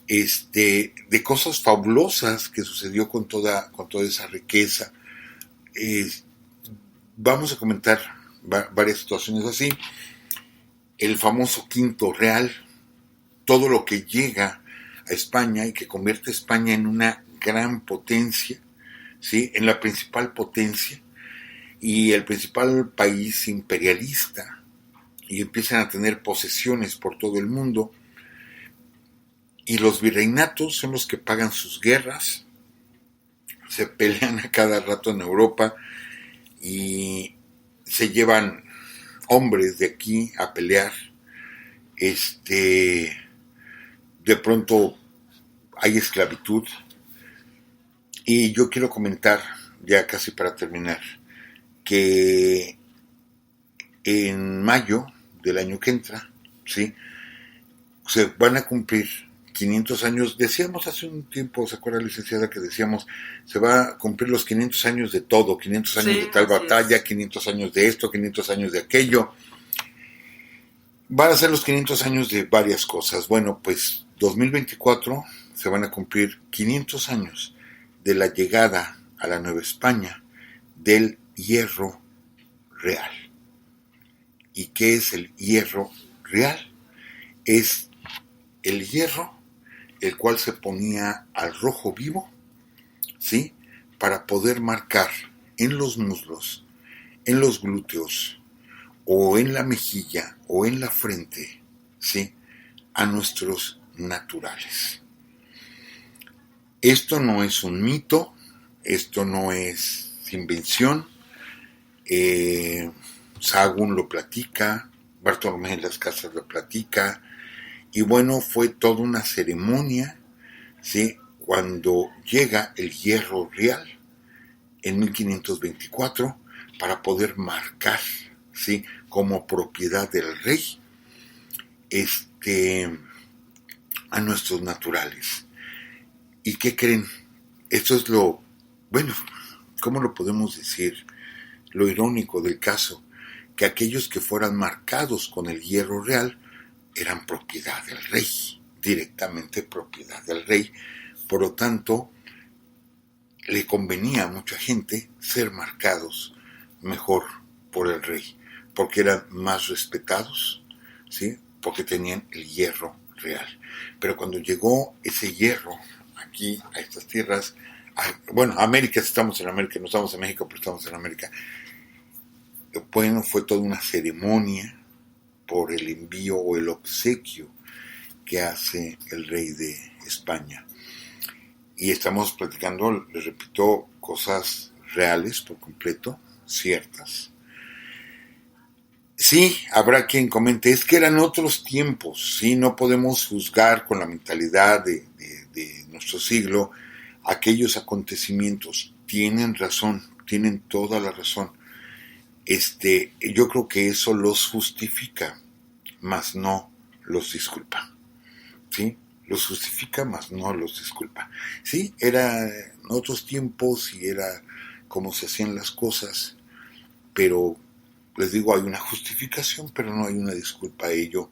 de cosas fabulosas que sucedió con toda esa riqueza. Vamos a comentar varias situaciones así. El famoso Quinto Real, todo lo que llega a España y que convierte a España en una gran potencia, ¿sí? En la principal potencia y el principal país imperialista, y empiezan a tener posesiones por todo el mundo. Y los virreinatos son los que pagan sus guerras, se pelean a cada rato en Europa y se llevan hombres de aquí a pelear. De pronto hay esclavitud. Y yo quiero comentar, ya casi para terminar, que en mayo del año que entra, ¿sí?, se van a cumplir 500 años, decíamos hace un tiempo, ¿se acuerda, licenciada, que decíamos, se va a cumplir los 500 años de todo, 500 años de tal batalla, 500 años de esto, 500 años de aquello? Van a ser los 500 años de varias cosas. Bueno, pues 2024 se van a cumplir 500 años de la llegada a la Nueva España del hierro real. ¿Y qué es el hierro real? Es el hierro el cual se ponía al rojo vivo, ¿sí?, para poder marcar en los muslos, en los glúteos, o en la mejilla, o en la frente, ¿sí?, a nuestros naturales. Esto no es un mito, esto no es invención. Sahagún lo platica, Bartolomé de las Casas lo platica, y bueno, fue toda una ceremonia, ¿sí?, cuando llega el hierro real en 1524 para poder marcar, ¿sí?, como propiedad del rey a nuestros naturales. ¿Y qué creen? Esto es bueno, ¿cómo lo podemos decir? Lo irónico del caso, que aquellos que fueran marcados con el hierro real eran propiedad del rey, directamente propiedad del rey. Por lo tanto, le convenía a mucha gente ser marcados mejor por el rey, porque eran más respetados, ¿sí? Porque tenían el hierro real. Pero cuando llegó ese hierro aquí, a estas tierras, bueno, América, estamos en América, no estamos en México, pero estamos en América. Bueno, fue toda una ceremonia por el envío o el obsequio que hace el rey de España. Y estamos platicando, les repito, cosas reales por completo, ciertas. Sí, habrá quien comente, es que eran otros tiempos, sí, no podemos juzgar con la mentalidad de nuestro siglo aquellos acontecimientos. Tienen razón, tienen toda la razón. Yo creo que eso los justifica, mas no los disculpa, ¿sí? Los justifica, mas no los disculpa. Sí, era en otros tiempos y era como se hacían las cosas, pero les digo, hay una justificación, pero no hay una disculpa a ello,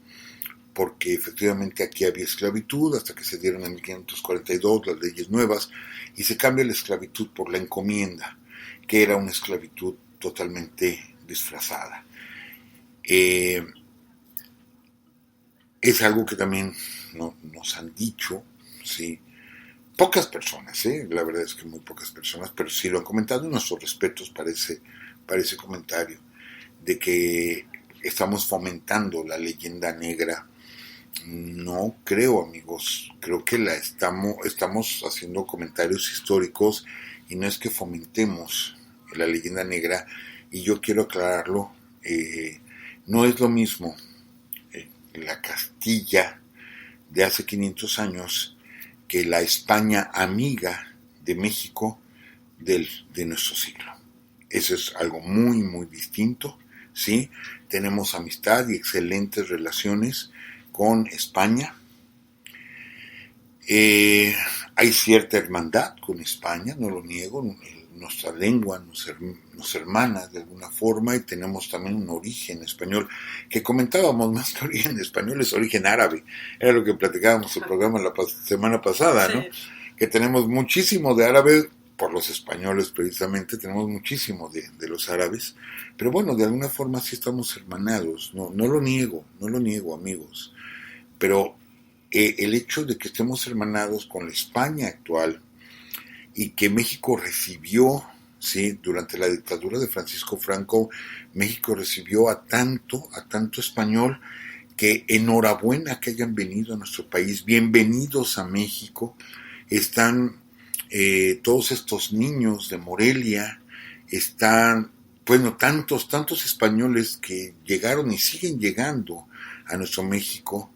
porque efectivamente aquí había esclavitud hasta que se dieron en 1542 las leyes nuevas y se cambia la esclavitud por la encomienda, que era una esclavitud totalmente disfrazada. Es algo que también nos han dicho, ¿sí? Pocas personas, la verdad es que muy pocas personas, pero sí lo han comentado, nuestros respetos para ese comentario, de que estamos fomentando la leyenda negra. No creo, amigos, creo que estamos haciendo comentarios históricos y no es que fomentemos la leyenda negra, y yo quiero aclararlo, no es lo mismo la Castilla de hace 500 años que la España amiga de México de nuestro siglo. Eso es algo muy, muy distinto, ¿sí? Tenemos amistad y excelentes relaciones con España. Hay cierta hermandad con España, no lo niego, nuestra lengua nos hermana de alguna forma y tenemos también un origen español, que comentábamos más que origen español, es origen árabe, era lo que platicábamos en el programa la semana pasada, ¿no? Sí. Que tenemos muchísimo de árabe por los españoles precisamente, tenemos muchísimo de los árabes, pero bueno, de alguna forma sí estamos hermanados, no lo niego, amigos, pero el hecho de que estemos hermanados con la España actual y que México recibió, ¿sí? Durante la dictadura de Francisco Franco, México recibió a tanto español, que enhorabuena que hayan venido a nuestro país, bienvenidos a México. Están todos estos niños de Morelia, están, bueno, tantos españoles que llegaron y siguen llegando a nuestro México,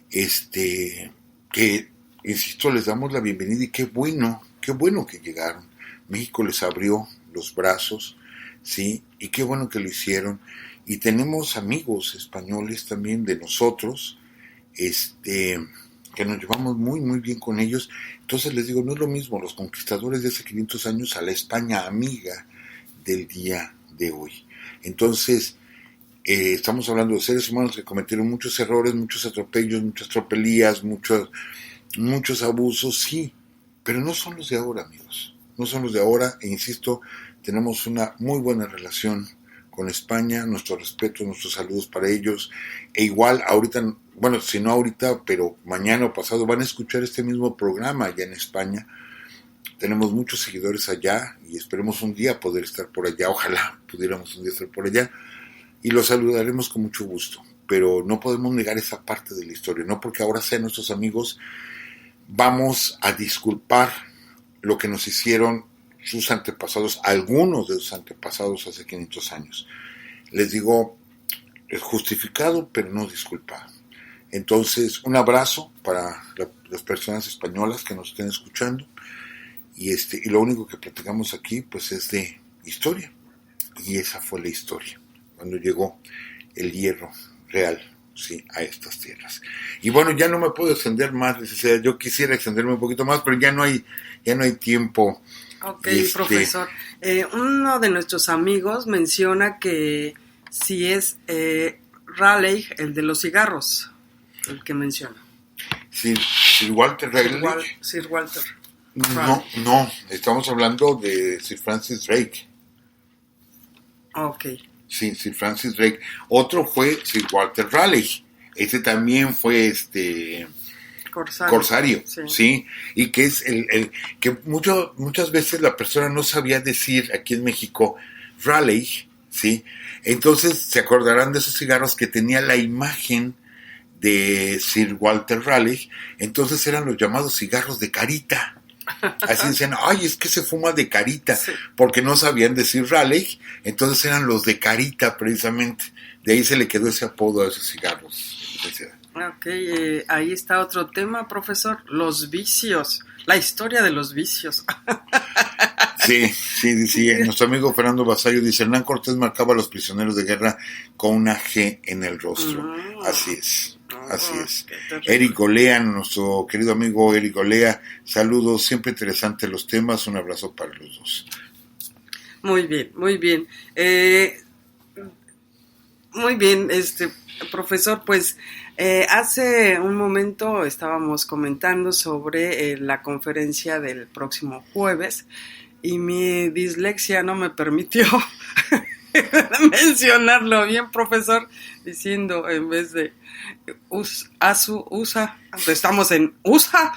que, insisto, les damos la bienvenida y qué bueno que llegaron. México les abrió los brazos, ¿sí? Y qué bueno que lo hicieron. Y tenemos amigos españoles también de nosotros, que nos llevamos muy, muy bien con ellos. Entonces les digo, no es lo mismo los conquistadores de hace 500 años a la España amiga del día de hoy. Entonces, estamos hablando de seres humanos que cometieron muchos errores, muchos atropellos, muchas tropelías, muchos abusos, sí, pero no son los de ahora, amigos. No son los de ahora, e insisto, tenemos una muy buena relación con España, nuestro respeto, nuestros saludos para ellos, e igual ahorita, bueno, si no ahorita, pero mañana o pasado van a escuchar este mismo programa allá en España. Tenemos muchos seguidores allá y esperemos un día poder estar por allá, ojalá pudiéramos un día estar por allá, y los saludaremos con mucho gusto, pero no podemos negar esa parte de la historia, no porque ahora sean nuestros amigos, vamos a disculpar lo que nos hicieron sus antepasados, algunos de sus antepasados hace 500 años. Les digo, es justificado, pero no disculpado. Entonces, un abrazo para las personas españolas que nos estén escuchando, y lo único que platicamos aquí, pues, es de historia, y esa fue la historia, cuando llegó el hierro real sí, a estas tierras. Y bueno, ya no me puedo extender más, licenciada. Yo quisiera extenderme un poquito más, pero ya no hay tiempo. Ok, profesor. Uno de nuestros amigos menciona que si es Raleigh, el de los cigarros, el que menciona. Sir Walter Raleigh. Sir Walter. No, estamos hablando de Sir Francis Drake. Ok. Sí, Sir Francis Drake. Otro fue Sir Walter Raleigh. Ese también fue Corsario, sí, y que es el que muchas veces la persona no sabía decir aquí en México Raleigh, sí. Entonces se acordarán de esos cigarros que tenía la imagen de Sir Walter Raleigh. Entonces eran los llamados cigarros de carita. Así decían, ay, es que se fuma de carita, sí, porque no sabían decir Raleigh. Entonces eran los de carita, precisamente. De ahí se le quedó ese apodo a esos cigarros. Ok, ahí está otro tema, profesor, los vicios, la historia de los vicios. Sí. Nuestro amigo Fernando Basayo dice, Hernán Cortés marcaba a los prisioneros de guerra con una G en el rostro. Así es. Eric Golea, nuestro querido amigo Eric Golea, saludos, siempre interesantes los temas, un abrazo para los dos. Muy bien. Muy bien, profesor, pues hace un momento estábamos comentando sobre la conferencia del próximo jueves y mi dislexia no me permitió mencionarlo bien, profesor, diciendo en vez de USA, estamos en USA.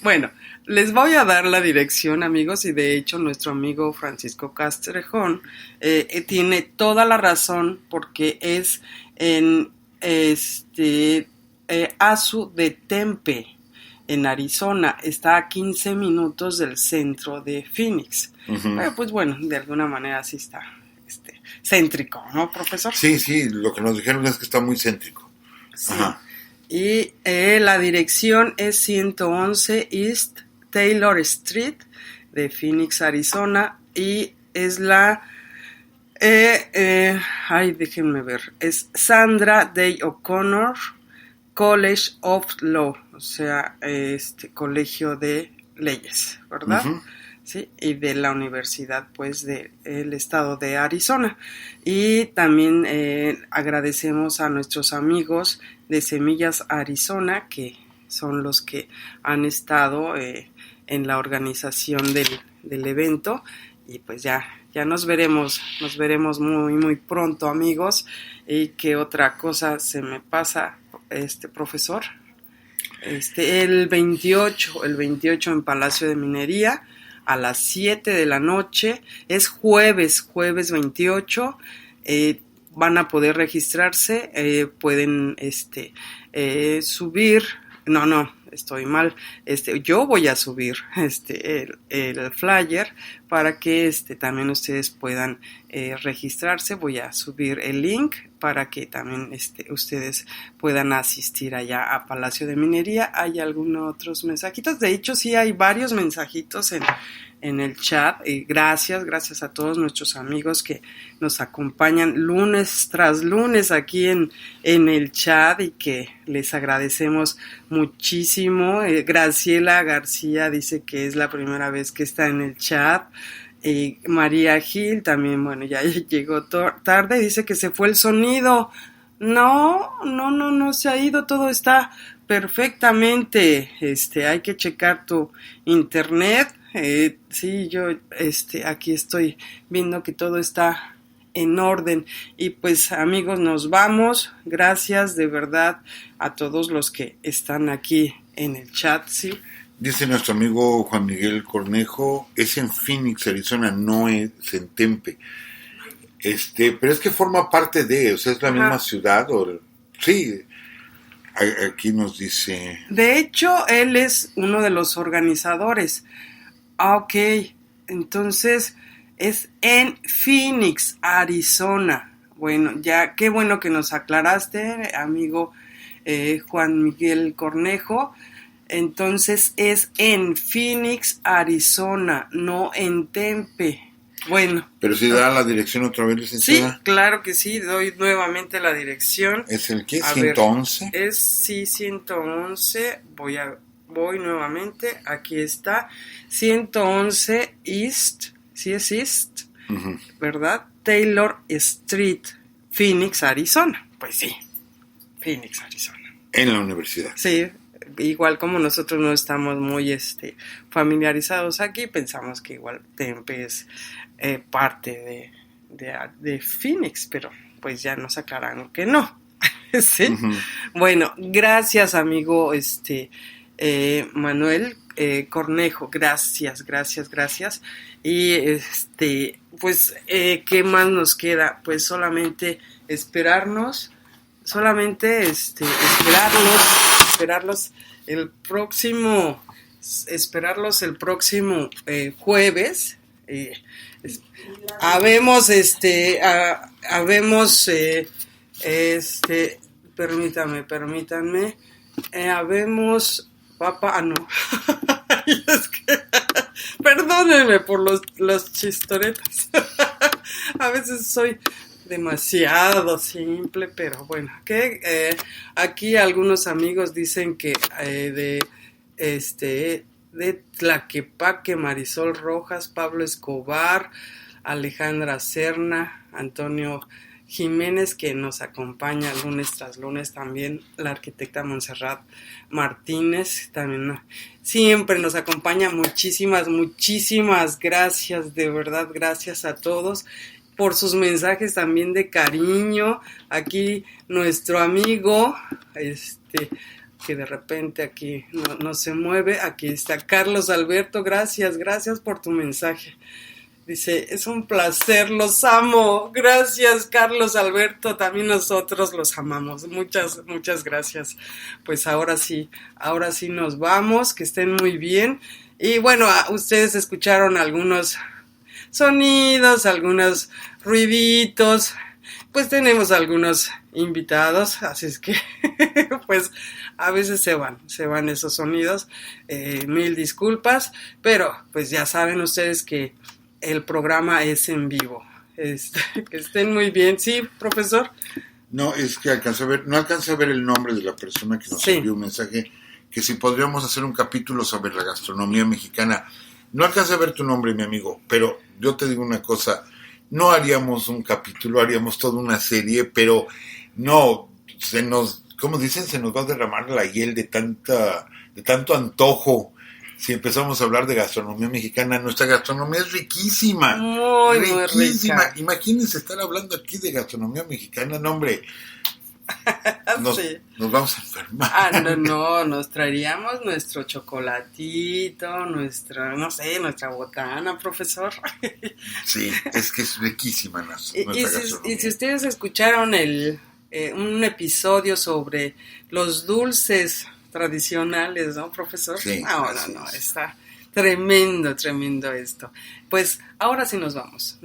Bueno, les voy a dar la dirección, amigos, y de hecho nuestro amigo Francisco Castrejón tiene toda la razón porque es en ASU de Tempe, en Arizona. Está a 15 minutos del centro de Phoenix. Pues bueno, de alguna manera sí está céntrico, ¿no, profesor? Sí, lo que nos dijeron es que está muy céntrico. Sí. Ajá. Y la dirección es 111 East Taylor Street de Phoenix, Arizona, y es la déjenme ver, es Sandra Day O'Connor College of Law, o sea, colegio de leyes, ¿verdad? Sí, y de la universidad, pues, del estado de Arizona. Y también agradecemos a nuestros amigos de Semillas Arizona, que son los que han estado en la organización del evento. Y pues ya nos veremos muy, muy pronto, amigos. ¿Y qué otra cosa se me pasa, profesor? El 28 en Palacio de Minería, a las 7 de la noche, es jueves 28, van a poder registrarse, pueden subir, no, estoy mal, yo voy a subir el flyer para que también ustedes puedan registrarse. Voy a subir el link para que también ustedes puedan asistir allá a Palacio de Minería. Hay algunos otros mensajitos, de hecho sí hay varios mensajitos en el chat. Gracias a todos nuestros amigos que nos acompañan lunes tras lunes aquí en el chat y que les agradecemos muchísimo. Graciela García dice que es la primera vez que está en el chat. María Gil también, bueno, ya llegó tarde, dice que se fue el sonido. No se ha ido, todo está perfectamente. Hay que checar tu internet. Sí, yo aquí estoy viendo que todo está en orden. Y pues, amigos, nos vamos. Gracias de verdad a todos los que están aquí en el chat, sí. Dice nuestro amigo Juan Miguel Cornejo, es en Phoenix, Arizona, no es en Tempe. Pero es que forma parte de, o sea, es la misma ciudad, sí. Aquí nos dice. De hecho, él es uno de los organizadores. Ok, entonces es en Phoenix, Arizona. Bueno, ya qué bueno que nos aclaraste, amigo Juan Miguel Cornejo. Entonces es en Phoenix, Arizona, no en Tempe. Bueno. Pero si da la dirección otra vez, licenciada. Sí, claro que sí, doy nuevamente la dirección. ¿Es el qué? ¿111? Es, sí, 111, voy nuevamente, aquí está, 111 East, sí es East, ¿verdad? Taylor Street, Phoenix, Arizona. Pues sí, Phoenix, Arizona. En la universidad. Sí, igual como nosotros no estamos muy familiarizados aquí, pensamos que igual Tempe es parte de Phoenix, pero pues ya nos aclararon que no. ¿Sí? Bueno, gracias amigo Manuel Cornejo, gracias. Y pues ¿qué más nos queda? Pues solamente esperarlos el próximo jueves. Habemos permítanme, habemos no. Es que, perdónenme por los chistoretas. A veces soy demasiado simple, pero bueno, que aquí algunos amigos dicen que de Tlaquepaque, Marisol Rojas, Pablo Escobar, Alejandra Serna, Antonio Jiménez, que nos acompaña lunes tras lunes, también la arquitecta Montserrat Martínez, también siempre nos acompaña. Muchísimas gracias, de verdad, gracias a todos por sus mensajes también de cariño. Aquí nuestro amigo, que de repente aquí no se mueve, aquí está Carlos Alberto, gracias por tu mensaje. Dice, es un placer, los amo. Gracias, Carlos Alberto, también nosotros los amamos. Muchas gracias. Pues ahora sí nos vamos, que estén muy bien. Y bueno, ustedes escucharon algunos sonidos, algunos ruiditos. Pues tenemos algunos invitados, así es que pues a veces se van esos sonidos. Mil disculpas, pero pues ya saben ustedes que el programa es en vivo. Que estén muy bien. Sí, profesor. No, es que no alcancé a ver el nombre de la persona que nos envió un mensaje, que si podríamos hacer un capítulo sobre la gastronomía mexicana. No alcancé a ver tu nombre, mi amigo, pero yo te digo una cosa, no haríamos un capítulo, haríamos toda una serie, pero no, ¿cómo dicen? Se nos va a derramar la hiel de tanto antojo. Si empezamos a hablar de gastronomía mexicana, nuestra gastronomía es riquísima. Muy riquísima. Muy rica. Imagínense estar hablando aquí de gastronomía mexicana, no hombre. Sí. Nos vamos a enfermar. No, nos traeríamos nuestro chocolatito, nuestra botana, profesor. Sí, es que es riquísima nuestra gastronomía. Y si ustedes escucharon un episodio sobre los dulces tradicionales, ¿no, profesor? Sí. No, está tremendo esto. Pues ahora sí nos vamos,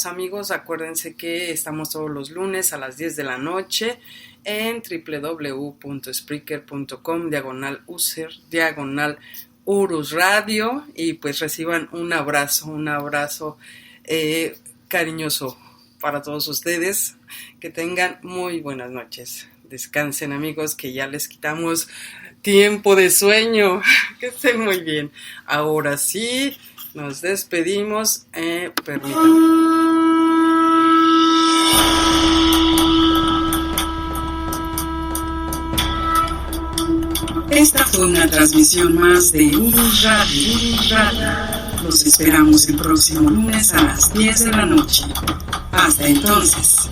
amigos. Acuérdense que estamos todos los lunes a las 10 de la noche en www.spreaker.com/user /Urus Radio, y pues reciban un abrazo cariñoso para todos ustedes. Que tengan muy buenas noches. Descansen, amigos, que ya les quitamos tiempo de sueño. Que estén muy bien. Ahora sí, nos despedimos. Permítanme. Esta fue una transmisión más de Urus Radio. Los esperamos el próximo lunes a las 10 de la noche. Hasta entonces.